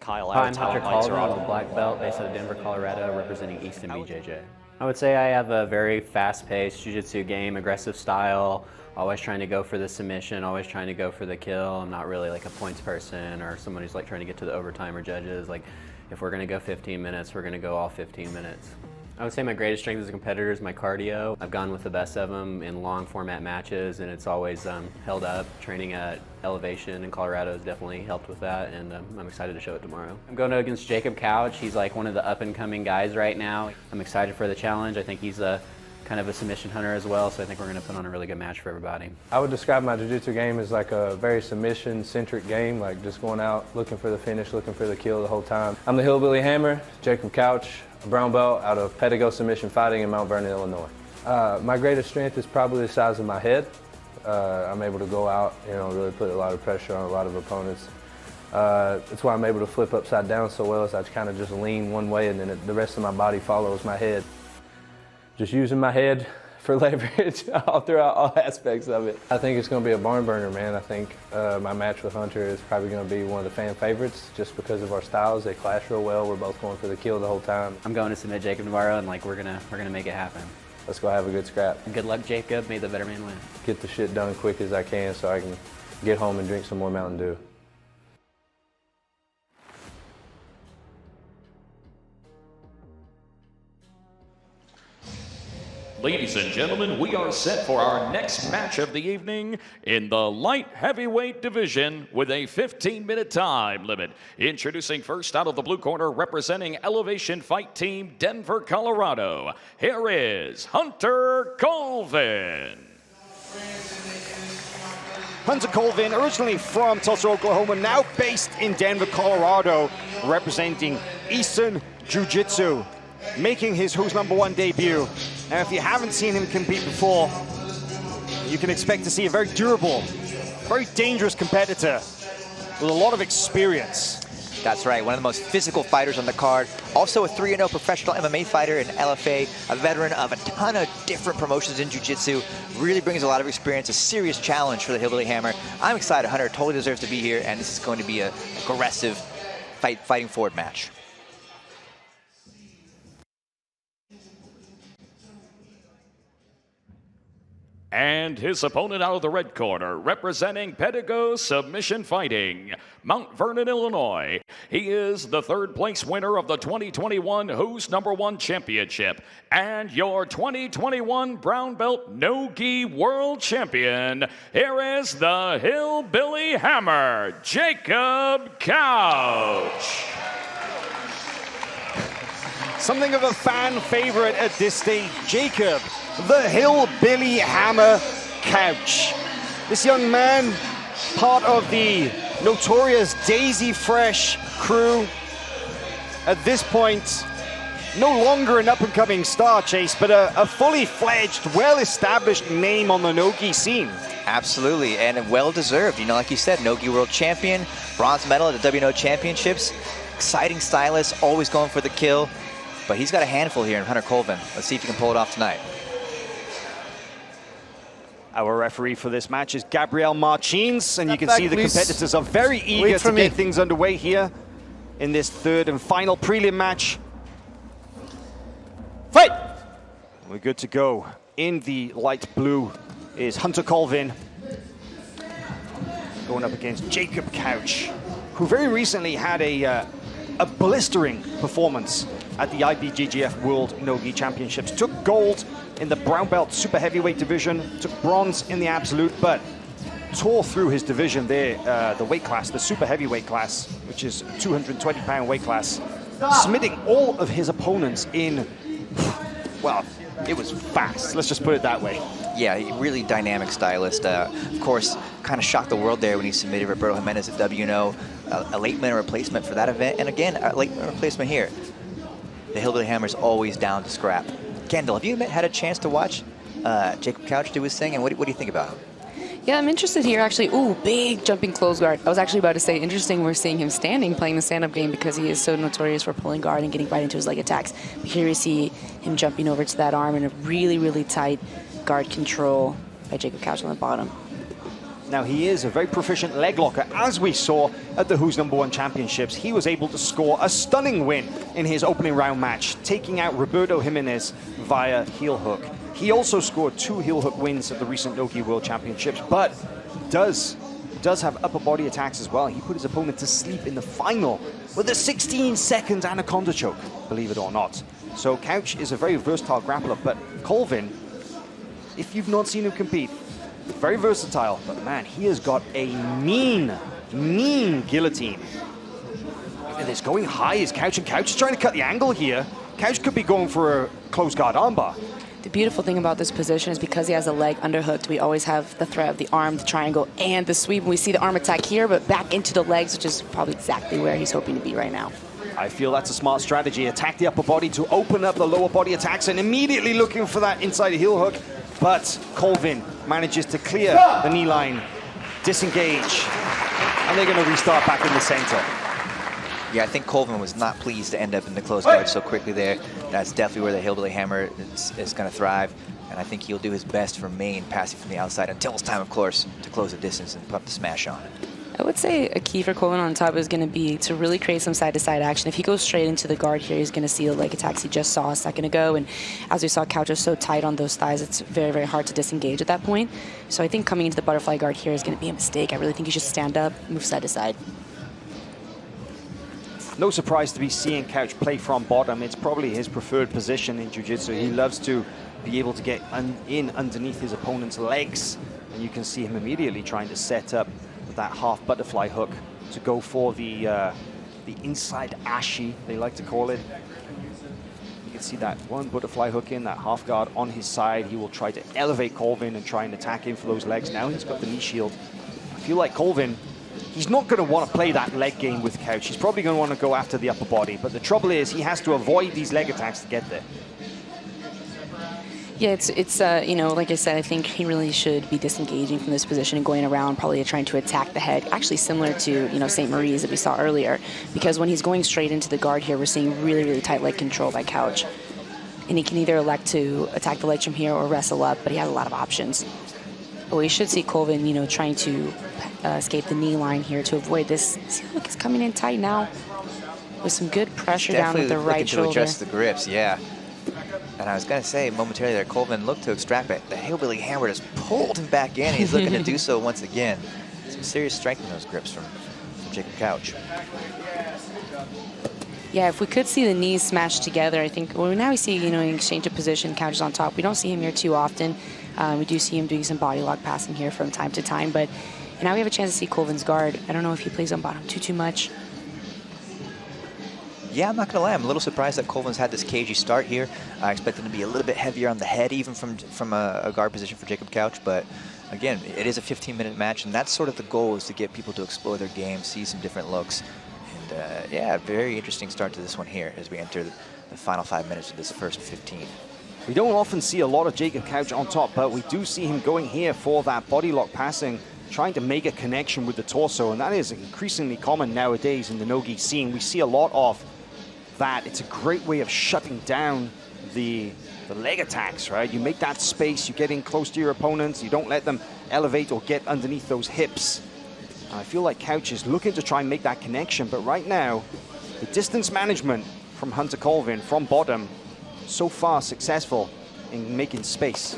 Hi, I'm Hunter Colvin. I'm a black belt based out of Denver, Colorado, representing Easton BJJ. I would say I have a very fast-paced jiu-jitsu game, aggressive style, always trying to go for the submission, always trying to go for the kill. I'm not really like a points person or someone who's like trying to get to the overtime or judges. Like, if we're going to go 15 minutes, we're going to go all 15 minutes. I would say my greatest strength as a competitor is my cardio. I've gone with the best of them in long format matches, and it's always held up. Training at Elevation in Colorado has definitely helped with that, and I'm excited to show it tomorrow. I'm going against Jacob Couch. He's like one of the up-and-coming guys right now. I'm excited for the challenge. I think he's a kind of a submission hunter as well, so I think we're going to put on a really good match for everybody. I would describe my jiu-jitsu game as like a very submission-centric game, like just going out, looking for the finish, looking for the kill the whole time. I'm the Hillbilly Hammer, Jacob Couch, a brown belt out of Pedigo Submission Fighting in Mount Vernon, Illinois. My greatest strength is probably the size of my head. I'm able to go out, really put a lot of pressure on a lot of opponents. That's why I'm able to flip upside down so well, is I kind of just lean one way and then the rest of my body follows my head. Just using my head for leverage all throughout all aspects of it. I think it's going to be a barn burner, man. I think my match with Hunter is probably going to be one of the fan favorites just because of our styles. They clash real well. We're both going for the kill the whole time. I'm going to submit Jacob tomorrow, and like we're gonna make it happen. Let's go have a good scrap. Good luck, Jacob. May the better man win. Get the shit done quick as I can so I can get home and drink some more Mountain Dew. Ladies and gentlemen, we are set for our next match of the evening in the light heavyweight division with a 15-minute time limit. Introducing first out of the blue corner, representing Elevation Fight Team, Denver, Colorado, here is Hunter Colvin. Hunter Colvin, originally from Tulsa, Oklahoma, now based in Denver, Colorado, representing Eastern Jiu Jitsu, making his Who's Number One debut. Now, if you haven't seen him compete before, you can expect to see a very durable, very dangerous competitor with a lot of experience. That's right, one of the most physical fighters on the card. Also a 3-0 professional MMA fighter in LFA, a veteran of a ton of different promotions in jiu-jitsu. Really brings a lot of experience, a serious challenge for the Hillbilly Hammer. I'm excited. Hunter totally deserves to be here, and this is going to be an aggressive fighting forward match. And his opponent out of the red corner, representing Pedigo Submission Fighting, Mount Vernon, Illinois. He is the third place winner of the 2021 Who's Number One Championship and your 2021 Brown Belt No-Gi World Champion. Here is the Hillbilly Hammer, Jacob Couch. Something of a fan favorite at this stage, Jacob, the Hillbilly Hammer Couch. This young man, part of the notorious Daisy Fresh crew. At this point, no longer an up-and-coming star, Chase, but a fully fledged, well-established name on the no-gi scene. Absolutely, and well-deserved. You know, like you said, no-gi world champion, bronze medal at the WNO championships. Exciting stylist, always going for the kill. But he's got a handful here in Hunter Colvin. Let's see if he can pull it off tonight. Our referee for this match is Gabriel Martins, and you can see the competitors are very eager to get things underway here in this third and final prelim match. Fight! We're good to go. In the light blue is Hunter Colvin, going up against Jacob Couch, who very recently had a blistering performance at the IBJJF World No-Gi Championships. Took gold in the brown belt super heavyweight division, took bronze in the absolute, but tore through his division there, the weight class, the super heavyweight class, which is 220-pound weight class, submitting all of his opponents in, well, it was fast. Let's just put it that way. Yeah, really dynamic stylist. Of course, kind of shocked the world there when he submitted Roberto Jimenez at WNO, a late minute replacement for that event, and again, a late minute replacement here. The Hillbilly Hammer's always down to scrap. Kendall, have you had a chance to watch Jacob Couch do his thing, and what do you think about him? Yeah, I'm interested here, actually. Ooh, big jumping close guard. I was actually about to say, interesting we're seeing him standing, playing the stand-up game because he is so notorious for pulling guard and getting right into his leg attacks. But here we see him jumping over to that arm in a really, really tight guard control by Jacob Couch on the bottom. Now, he is a very proficient leg locker. As we saw at the Who's Number One Championships, he was able to score a stunning win in his opening round match, taking out Roberto Jimenez via heel hook. He also scored 2 heel hook wins at the recent No-Gi World Championships, but does have upper body attacks as well. He put his opponent to sleep in the final with a 16-second anaconda choke, believe it or not. So Couch is a very versatile grappler, but Colvin, if you've not seen him compete, very versatile, but man, he has got a mean guillotine. Look at this, going high is Couch, and Couch is trying to cut the angle here. Couch could be going for a close guard armbar. The beautiful thing about this position is because he has a leg underhooked, we always have the threat of the arm, the triangle, and the sweep. We see the arm attack here, but back into the legs, which is probably exactly where he's hoping to be right now. I feel that's a smart strategy. Attack the upper body to open up the lower body attacks, and immediately looking for that inside heel hook. But Colvin manages to clear the knee line, disengage. and they're going to restart back in the center. Yeah, I think Colvin was not pleased to end up in the close guard so quickly there. That's definitely where the hillbilly hammer is going to thrive. And I think he'll do his best for main, passing from the outside until it's time, of course, to close the distance and put the smash on. I would say a key for Colvin on top is going to be to really create some side-to-side action. If he goes straight into the guard here, he's going to see the leg attacks he just saw a second ago. And as we saw, Couch is so tight on those thighs, it's very, very hard to disengage at that point. So I think coming into the butterfly guard here is going to be a mistake. I really think he should stand up, move side-to-side. No surprise to be seeing Couch play from bottom. It's probably his preferred position in Jiu-Jitsu. He loves to be able to get in underneath his opponent's legs. And you can see him immediately trying to set up with that half butterfly hook to go for the inside ashi, they like to call it. You can see that one butterfly hook in, that half guard on his side. He will try to elevate Colvin and try and attack him for those legs. Now he's got the knee shield. I feel like Colvin, he's not going to want to play that leg game with Couch. He's probably going to want to go after the upper body. But the trouble is he has to avoid these leg attacks to get there. Yeah, it's you know, like I said, I think he really should be disengaging from this position and going around, probably trying to attack the head. Actually similar to, you know, St. Marie's that we saw earlier. Because when he's going straight into the guard here, we're seeing really, really tight leg control by Couch. And he can either elect to attack the legs from here or wrestle up, but he has a lot of options. But we should see Colvin, you know, trying to escape the knee line here to avoid this. See, look, he's coming in tight now with some good pressure down with the right shoulder. To adjust the grips, yeah. And I was going to say momentarily there, Colvin looked to extract, but the hillbilly hammer just pulled him back in. He's looking to do so once again. Some serious strength in those grips from Jacob Couch. Yeah, if we could see the knees smashed together, I think, well, now we see, you know, an exchange of position, Couch is on top. We don't see him here too often. We do see him doing some body lock passing here from time to time, but now we have a chance to see Colvin's guard. I don't know if he plays on bottom too much. Yeah, I'm not going to lie. I'm a little surprised that Colvin's had this cagey start here. I expect him to be a little bit heavier on the head, even from a guard position for Jacob Couch. But again, it is a 15-minute match, and that's sort of the goal, is to get people to explore their game, see some different looks. And yeah, very interesting start to this one here as we enter the final 5 minutes of this first 15. We don't often see a lot of Jacob Couch on top, but we do see him going here for that body lock passing, trying to make a connection with the torso, and that is increasingly common nowadays in the no-gi scene. We see a lot of that. It's a great way of shutting down the leg attacks, right? You make that space, you get in close to your opponents, you don't let them elevate or get underneath those hips. And I feel like Couch is looking to try and make that connection, but right now, the distance management from Hunter Colvin from bottom, so far successful in making space.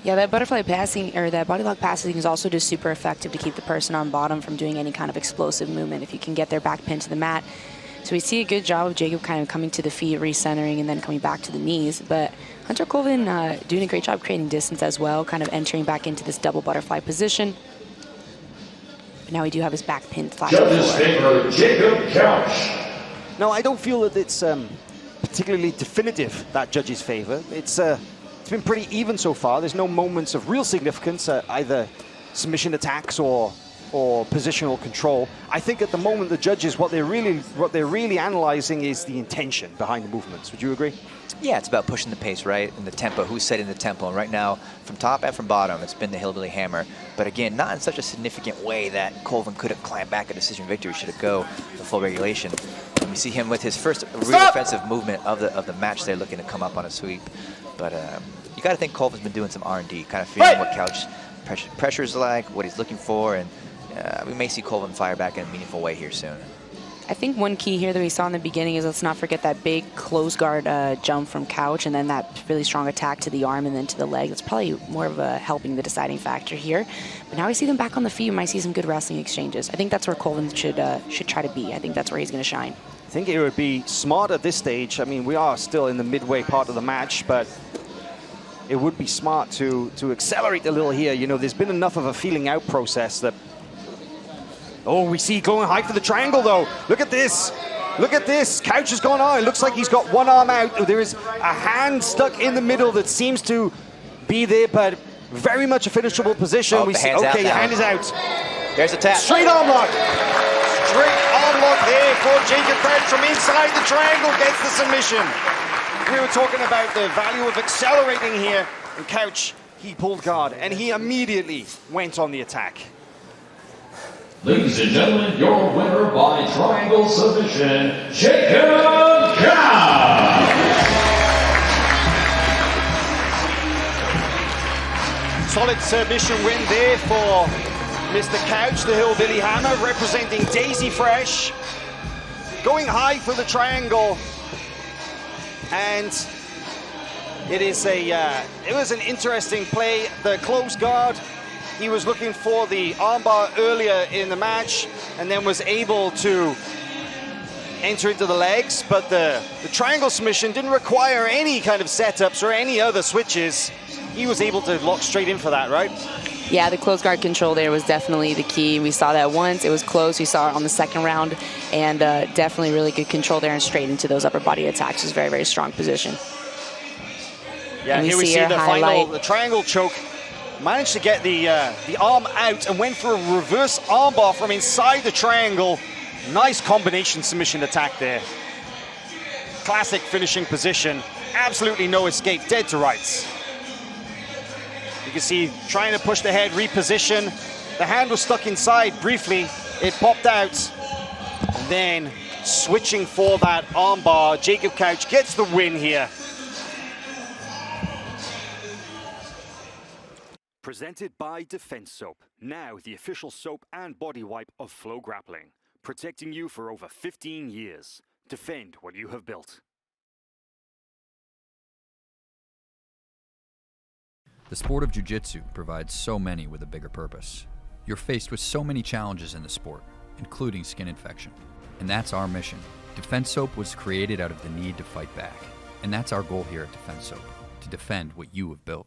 Yeah, that butterfly passing, or that body lock passing, is also just super effective to keep the person on bottom from doing any kind of explosive movement if you can get their back pin to the mat. So we see a good job of Jacob kind of coming to the feet, recentering, and then coming back to the knees. But Hunter Colvin doing a great job creating distance as well, kind of entering back into this double butterfly position. But now we do have his back pin flat. Judges favor Jacob Couch. No, I don't feel that it's particularly definitive, that judges favor. It's been pretty even so far. There's no moments of real significance, either submission attacks or positional control. I think at the moment the judges, what they're really analyzing is the intention behind the movements. Would you agree? Yeah, it's about pushing the pace, right? And the tempo, who's setting the tempo. And right now, from top and from bottom, it's been the hillbilly hammer. But again, not in such a significant way that Colvin could have climbed back a decision victory should it go the full regulation. And we see him with his first real offensive movement of the match there, looking to come up on a sweep. But you got to think Colvin's been doing some R&D, kind of feeling what Couch pressure's like, what he's looking for, and we may see Colvin fire back in a meaningful way here soon. I think one key here that we saw in the beginning is, let's not forget that big close guard jump from Couch, and then that really strong attack to the arm and then to the leg. That's probably more of a helping the deciding factor here. But now we see them back on the feet. We might see some good wrestling exchanges. I think that's where Colvin should try to be. I think that's where he's going to shine. I think it would be smart at this stage. I mean, we are still in the midway part of the match, but it would be smart to accelerate a little here. You know, there's been enough of a feeling out process that... Oh, we see going high for the triangle, though. Look at this. Look at this. Couch has gone on. It looks like he's got one arm out. There is a hand stuck in the middle that seems to be there, but very much a finishable position. Oh, we see. Okay, the hand is out. There's a tap. Straight arm lock. Straight arm lock there for Jacob Couch from inside the triangle. Gets the submission. We were talking about the value of accelerating here. And Couch, he pulled guard, and he immediately went on the attack. Ladies and gentlemen, your winner by triangle submission, Jacob Couch. Solid submission win there for Mr. Couch, the Hillbilly Hammer, representing Daisy Fresh. Going high for the triangle. And it was an interesting play. The close guard, he was looking for the armbar earlier in the match and then was able to enter into the legs, but the triangle submission didn't require any kind of setups or any other switches. He was able to lock straight in for that, right? Yeah, the close guard control there was definitely the key. We saw that once, it was close. We saw it on the second round, and definitely really good control there and straight into those upper body attacks. It was very, very strong position. Yeah, here we see the final, the triangle choke. Managed to get the arm out and went for a reverse armbar from inside the triangle. Nice combination submission attack there. Classic finishing position. Absolutely no escape, dead to rights. You can see trying to push the head, reposition. The hand was stuck inside briefly. It popped out. And then switching for that armbar. Jacob Couch gets the win here. Presented by Defense Soap, now the official soap and body wipe of FloGrappling, protecting you for over 15 years. Defend what you have built. The sport of Jiu Jitsu provides so many with a bigger purpose. You're faced with so many challenges in the sport, including skin infection. And that's our mission. Defense Soap was created out of the need to fight back. And that's our goal here at Defense Soap, to defend what you have built.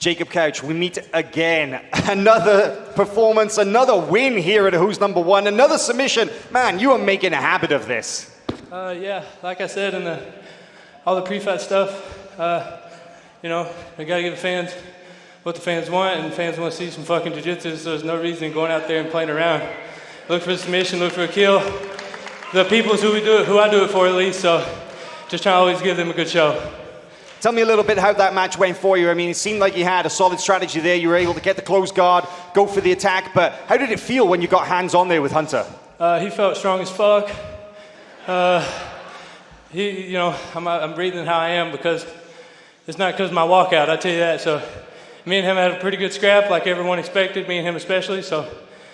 Jacob Couch, we meet again. Another performance, another win here at Who's Number One, another submission. Man, you are making a habit of this. Yeah, like I said in all the pre-fight stuff, you know, I gotta give the fans what the fans want, and fans want to see some fucking jiu-jitsu, so there's no reason going out there and playing around. Look for the submission, look for a kill. The people's who I do it for at least, so just try to always give them a good show. Tell me a little bit how that match went for you. I mean, it seemed like you had a solid strategy there. You were able to get the close guard, go for the attack, but how did it feel when you got hands on there with Hunter? He felt strong as fuck. You know, I'm breathing how I am because it's not because of my walkout, I tell you that. So me and him had a pretty good scrap, like everyone expected, me and him especially. So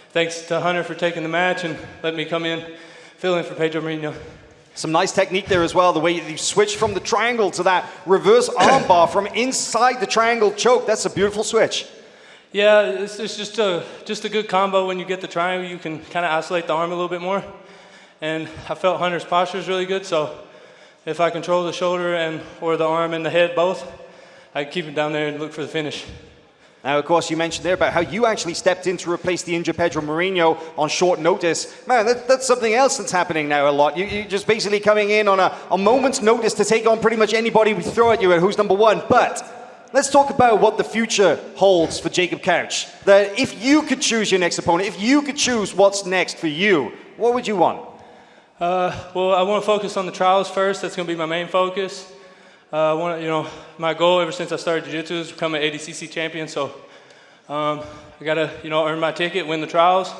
thanks to Hunter for taking the match and letting me come in, fill in for Pedro Mourinho. Some nice technique there as well, the way you switch from the triangle to that reverse armbar from inside the triangle choke. That's a beautiful switch. Yeah, it's just a good combo. When you get the triangle, you can kind of isolate the arm a little bit more. And I felt Hunter's posture is really good, so if I control the shoulder or the arm and the head both, I keep it down there and look for the finish. Now, of course, you mentioned there about how you actually stepped in to replace the injured Pedro Mourinho on short notice. Man, that's something else that's happening now a lot. You're just basically coming in on a moment's notice to take on pretty much anybody we throw at you at Who's Number One. But let's talk about what the future holds for Jacob Couch. That if you could choose your next opponent, if you could choose what's next for you, what would you want? Well, I want to focus on the trials first. That's going to be my main focus. My goal ever since I started jiu-jitsu is to become an ADCC champion. So I got to, earn my ticket, win the trials.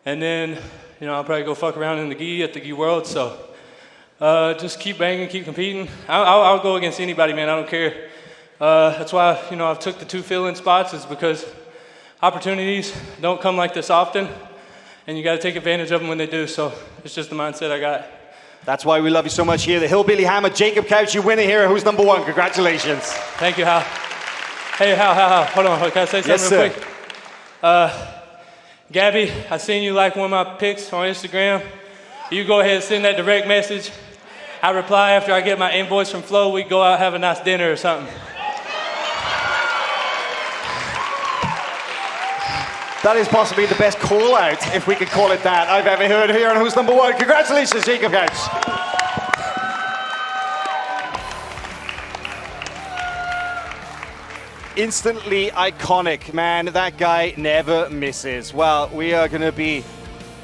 And then, I'll probably go fuck around in the gi at the gi world. So just keep banging, keep competing. I'll go against anybody, man. I don't care. That's why, I've took the 2 fill-in spots is because opportunities don't come like this often. And you got to take advantage of them when they do. So it's just the mindset I got. That's why we love you so much here. The Hillbilly Hammer, Jacob Couch, you winner here. Who's Number One? Congratulations. Thank you, Hal. Hey, Hal. Hold on. Can I say something real quick? Gabby, I seen you like one of my pics on Instagram. You go ahead and send that direct message. I reply after I get my invoice from Flo. We go out have a nice dinner or something. That is possibly the best call out, if we could call it that, I've ever heard here on Who's Number One. Congratulations, Jacob Couch. Instantly iconic, man. That guy never misses. Well, we are going to be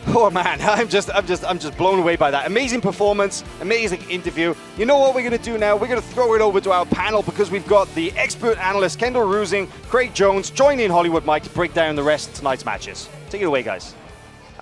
Oh man, I'm just blown away by that. Amazing performance, amazing interview. You know what we're going to do now? We're going to throw it over to our panel because we've got the expert analyst Kendall Rusing, Craig Jones, joining Hollywood Mike to break down the rest of tonight's matches. Take it away, guys.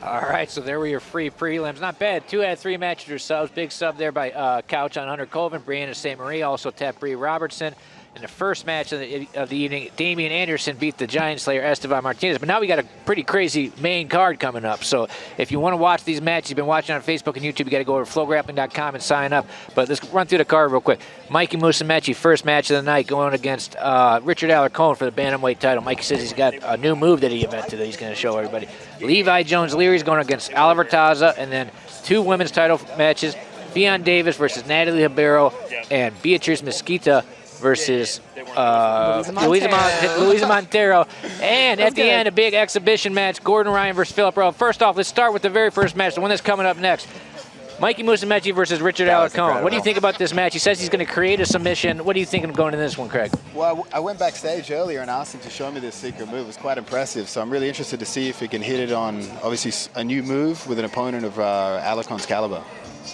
All right, so there were your free prelims. Not bad. 2 out of 3 matches or subs. Big sub there by Couch on Hunter Colvin. Brianna St Marie also tapped Bree Robertson. In the first match of the evening, Damian Anderson beat the Giant Slayer Esteban Martinez. But now we got a pretty crazy main card coming up. So if you want to watch these matches, you've been watching on Facebook and YouTube, you got to go over to FloGrappling.com and sign up. But let's run through the card real quick. Mikey Musamechi, first match of the night, going against Richard Alcorn for the bantamweight title. Mikey says he's got a new move that he invented that he's going to show everybody. Levi Jones-Leary is going against Oliver Taza, and then 2 women's title matches. Theon Davis versus Natalie Hibero, and Beatriz Mesquita versus Luisa Montero. And at the end, a big exhibition match, Gordon Ryan versus Philip Rowe. First off, let's start with the very first match, the one that's coming up next. Mikey Musamechi versus Richard Alcorn. What do you think about this match? He says he's going to create a submission. What do you think of going into this one, Craig? Well, I went backstage earlier and asked him to show me this secret move. It was quite impressive, so I'm really interested to see if he can hit it on, obviously, a new move with an opponent of Alcorn's caliber.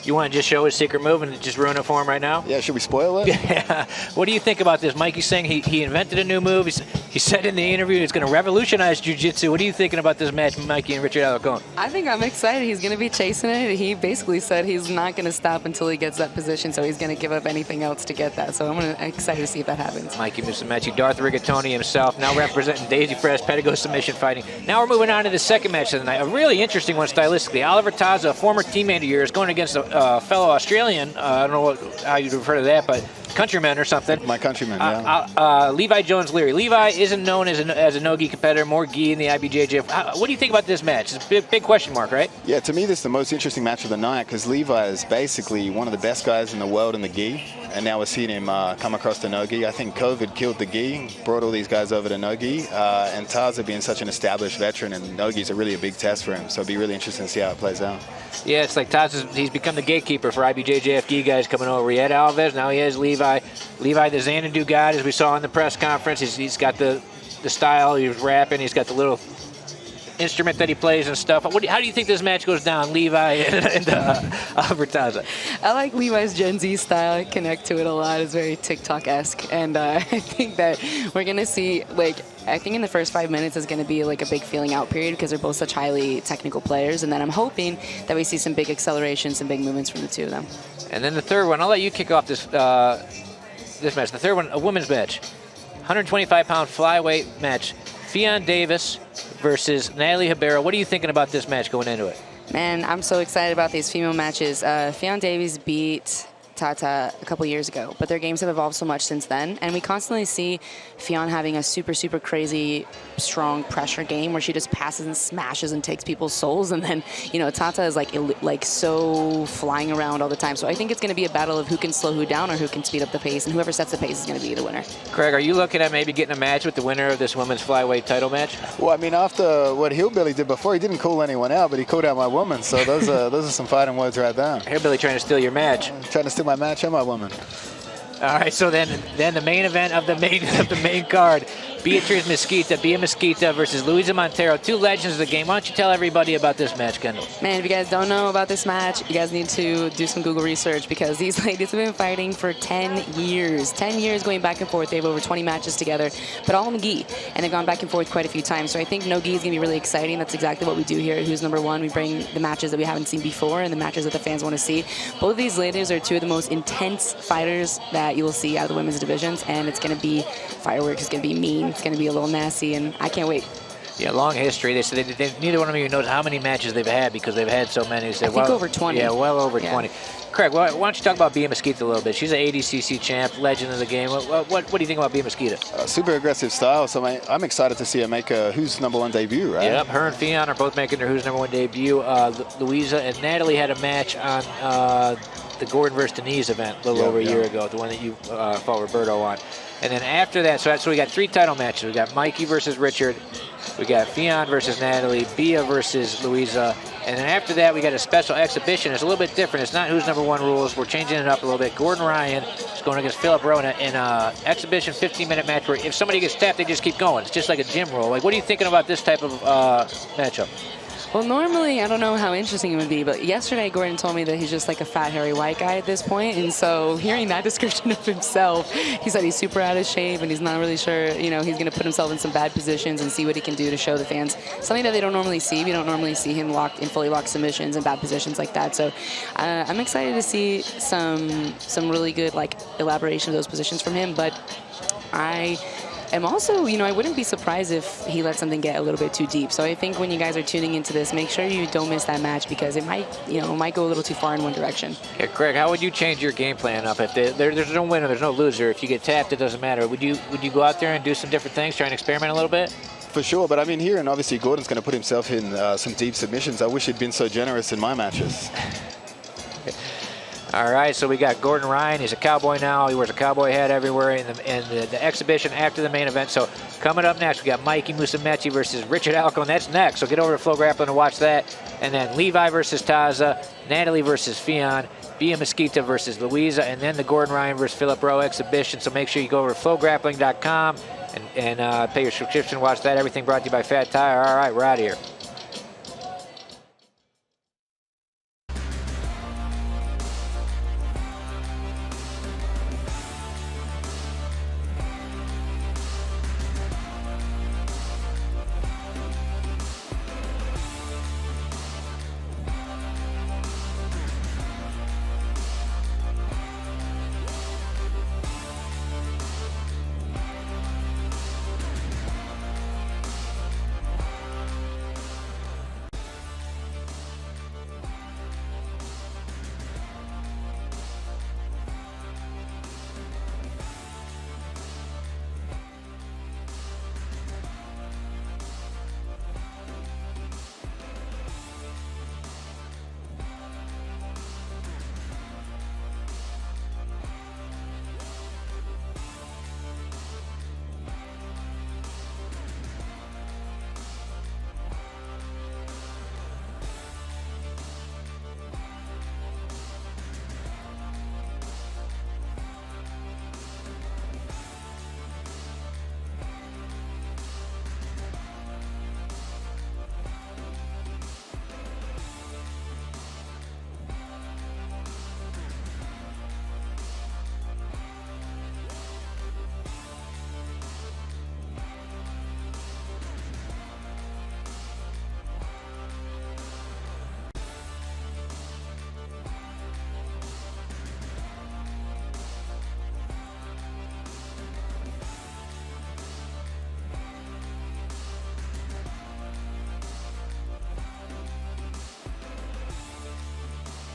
You want to just show his secret move and just ruin it for him right now? Yeah, should we spoil it? Yeah. What do you think about this? Mikey's saying he invented a new move. He said in the interview it's going to revolutionize jiu-jitsu. What are you thinking about this match, Mikey and Richard Alcorn? I think I'm excited. He's going to be chasing it. He basically said he's not going to stop until he gets that position, so he's going to give up anything else to get that. So I'm excited to see if that happens. Mikey Musamechi, Darth Rigatoni himself, now representing Daisy Fresh, Pedigo submission fighting. Now we're moving on to the second match of the night. A really interesting one stylistically. Oliver Taza, a former teammate of yours, going against a fellow Australian, I don't know how you'd refer to that, but countryman or something. My countryman, yeah. Levi Jones-Leary. Levi isn't known as a no-gi competitor, more gi in the IBJJF. What do you think about this match? It's a big question mark, right? Yeah, to me, this is the most interesting match of the night because Levi is basically one of the best guys in the world in the gi, and now we're seeing him come across to no-gi. I think COVID killed the gi, brought all these guys over to no-gi, and Taza being such an established veteran, and no-gi is really a big test for him, so it'll be really interesting to see how it plays out. Yeah, it's like he's become the gatekeeper for IBJJF gi guys coming over. He had Alves, now he has Levi. Levi, the Xanadu guy, as we saw in the press conference, he's got the style, he was rapping, he's got the little instrument that he plays and stuff. How do you think this match goes down, Levi and Oliver Taza? I like Levi's Gen Z style. I connect to it a lot. It's very TikTok-esque. And I think that we're going to see, I think in the first 5 minutes is going to be like a big feeling out period because they're both such highly technical players. And then I'm hoping that we see some big accelerations and big movements from the two of them. And then the third one, I'll let you kick off this match. The third one, a women's match. 125-pound flyweight match. Theon Davis versus Natalie Hibero. What are you thinking about this match going into it? Man, I'm so excited about these female matches. Theon Davis beat Tata a couple years ago, but their games have evolved so much since then, and we constantly see Theon having a super crazy strong pressure game where she just passes and smashes and takes people's souls, and then Tata is like so flying around all the time. So I think it's going to be a battle of who can slow who down or who can speed up the pace, and whoever sets the pace is going to be the winner. Craig, are you looking at maybe getting a match with the winner of this women's flyweight title match? Well, I mean, after what Hillbilly did before, he didn't call anyone out, but he called out my woman, so those are some fighting words right there. Hillbilly trying to steal your match. Trying to steal my match and my woman. All right, so then the main event of the main card, Beatriz Mesquita versus Luisa Montero, 2 legends of the game. Why don't you tell everybody about this match, Kendall? Man, if you guys don't know about this match, you guys need to do some Google research because these ladies have been fighting for 10 years. 10 years going back and forth. They have over 20 matches together, but all in gi, and they've gone back and forth quite a few times. So I think no gi is going to be really exciting. That's exactly what we do here at Who's Number One. We bring the matches that we haven't seen before and the matches that the fans want to see. Both of these ladies are 2 of the most intense fighters that you will see out of the women's divisions, and it's going to be fireworks. It's going to be mean. It's going to be a little nasty, and I can't wait. Yeah, long history. They said neither one of them even knows how many matches they've had because they've had so many. Said, I think over 20. Yeah, well over 20. Craig, why don't you talk about Bia Mesquita a little bit? She's an ADCC champ, legend of the game. What do you think about Bia Mesquita? Super aggressive style, so I'm excited to see her make a Who's Number One debut, right? Yep, her and Theon are both making their Who's Number One debut. Louisa and Natalie had a match on the Gordon versus Denise event a little over a year ago, the one that you fought Roberto on. And then after that, so we got 3 title matches. We got Mikey versus Richard. We got Theon versus Natalie, Bia versus Louisa. And then after that, we got a special exhibition. It's a little bit different. It's not Who's Number One rules. We're changing it up a little bit. Gordon Ryan is going against Philip Rowe in an exhibition 15-minute match where if somebody gets tapped, they just keep going. It's just like a gym roll. What are you thinking about this type of matchup? Well, normally, I don't know how interesting it would be, but yesterday Gordon told me that he's just like a fat, hairy white guy at this point, and so hearing that description of himself, he said he's super out of shape and he's not really sure, you know, he's going to put himself in some bad positions and see what he can do to show the fans something that they don't normally see. We don't normally see him locked in fully locked submissions and bad positions like that. So I'm excited to see some really good like elaboration of those positions from him, but I am also, you know, I wouldn't be surprised if he let something get a little bit too deep. So I think when you guys are tuning into this, make sure you don't miss that match because it might, you know, might go a little too far in one direction. Yeah, Craig, how would you change your game plan up if there's no winner, there's no loser? If you get tapped, it doesn't matter. Would you go out there and do some different things, try and experiment a little bit? For sure, but I mean, here and obviously Gordon's going to put himself in some deep submissions. I wish he'd been so generous in my matches. All right, so we got Gordon Ryan. He's a cowboy now. He wears a cowboy hat everywhere in the exhibition after the main event. So coming up next, we got Mikey Musamechi versus Richard Alcorn. That's next. So get over to FloGrappling and watch that. And then Levi versus Taza, Natalie versus Theon, Bia Mesquita versus Louisa, and then the Gordon Ryan versus Philip Rowe exhibition. So make sure you go over to FloGrappling.com and pay your subscription. Watch that. Everything brought to you by Fat Tire. All right, we're out of here.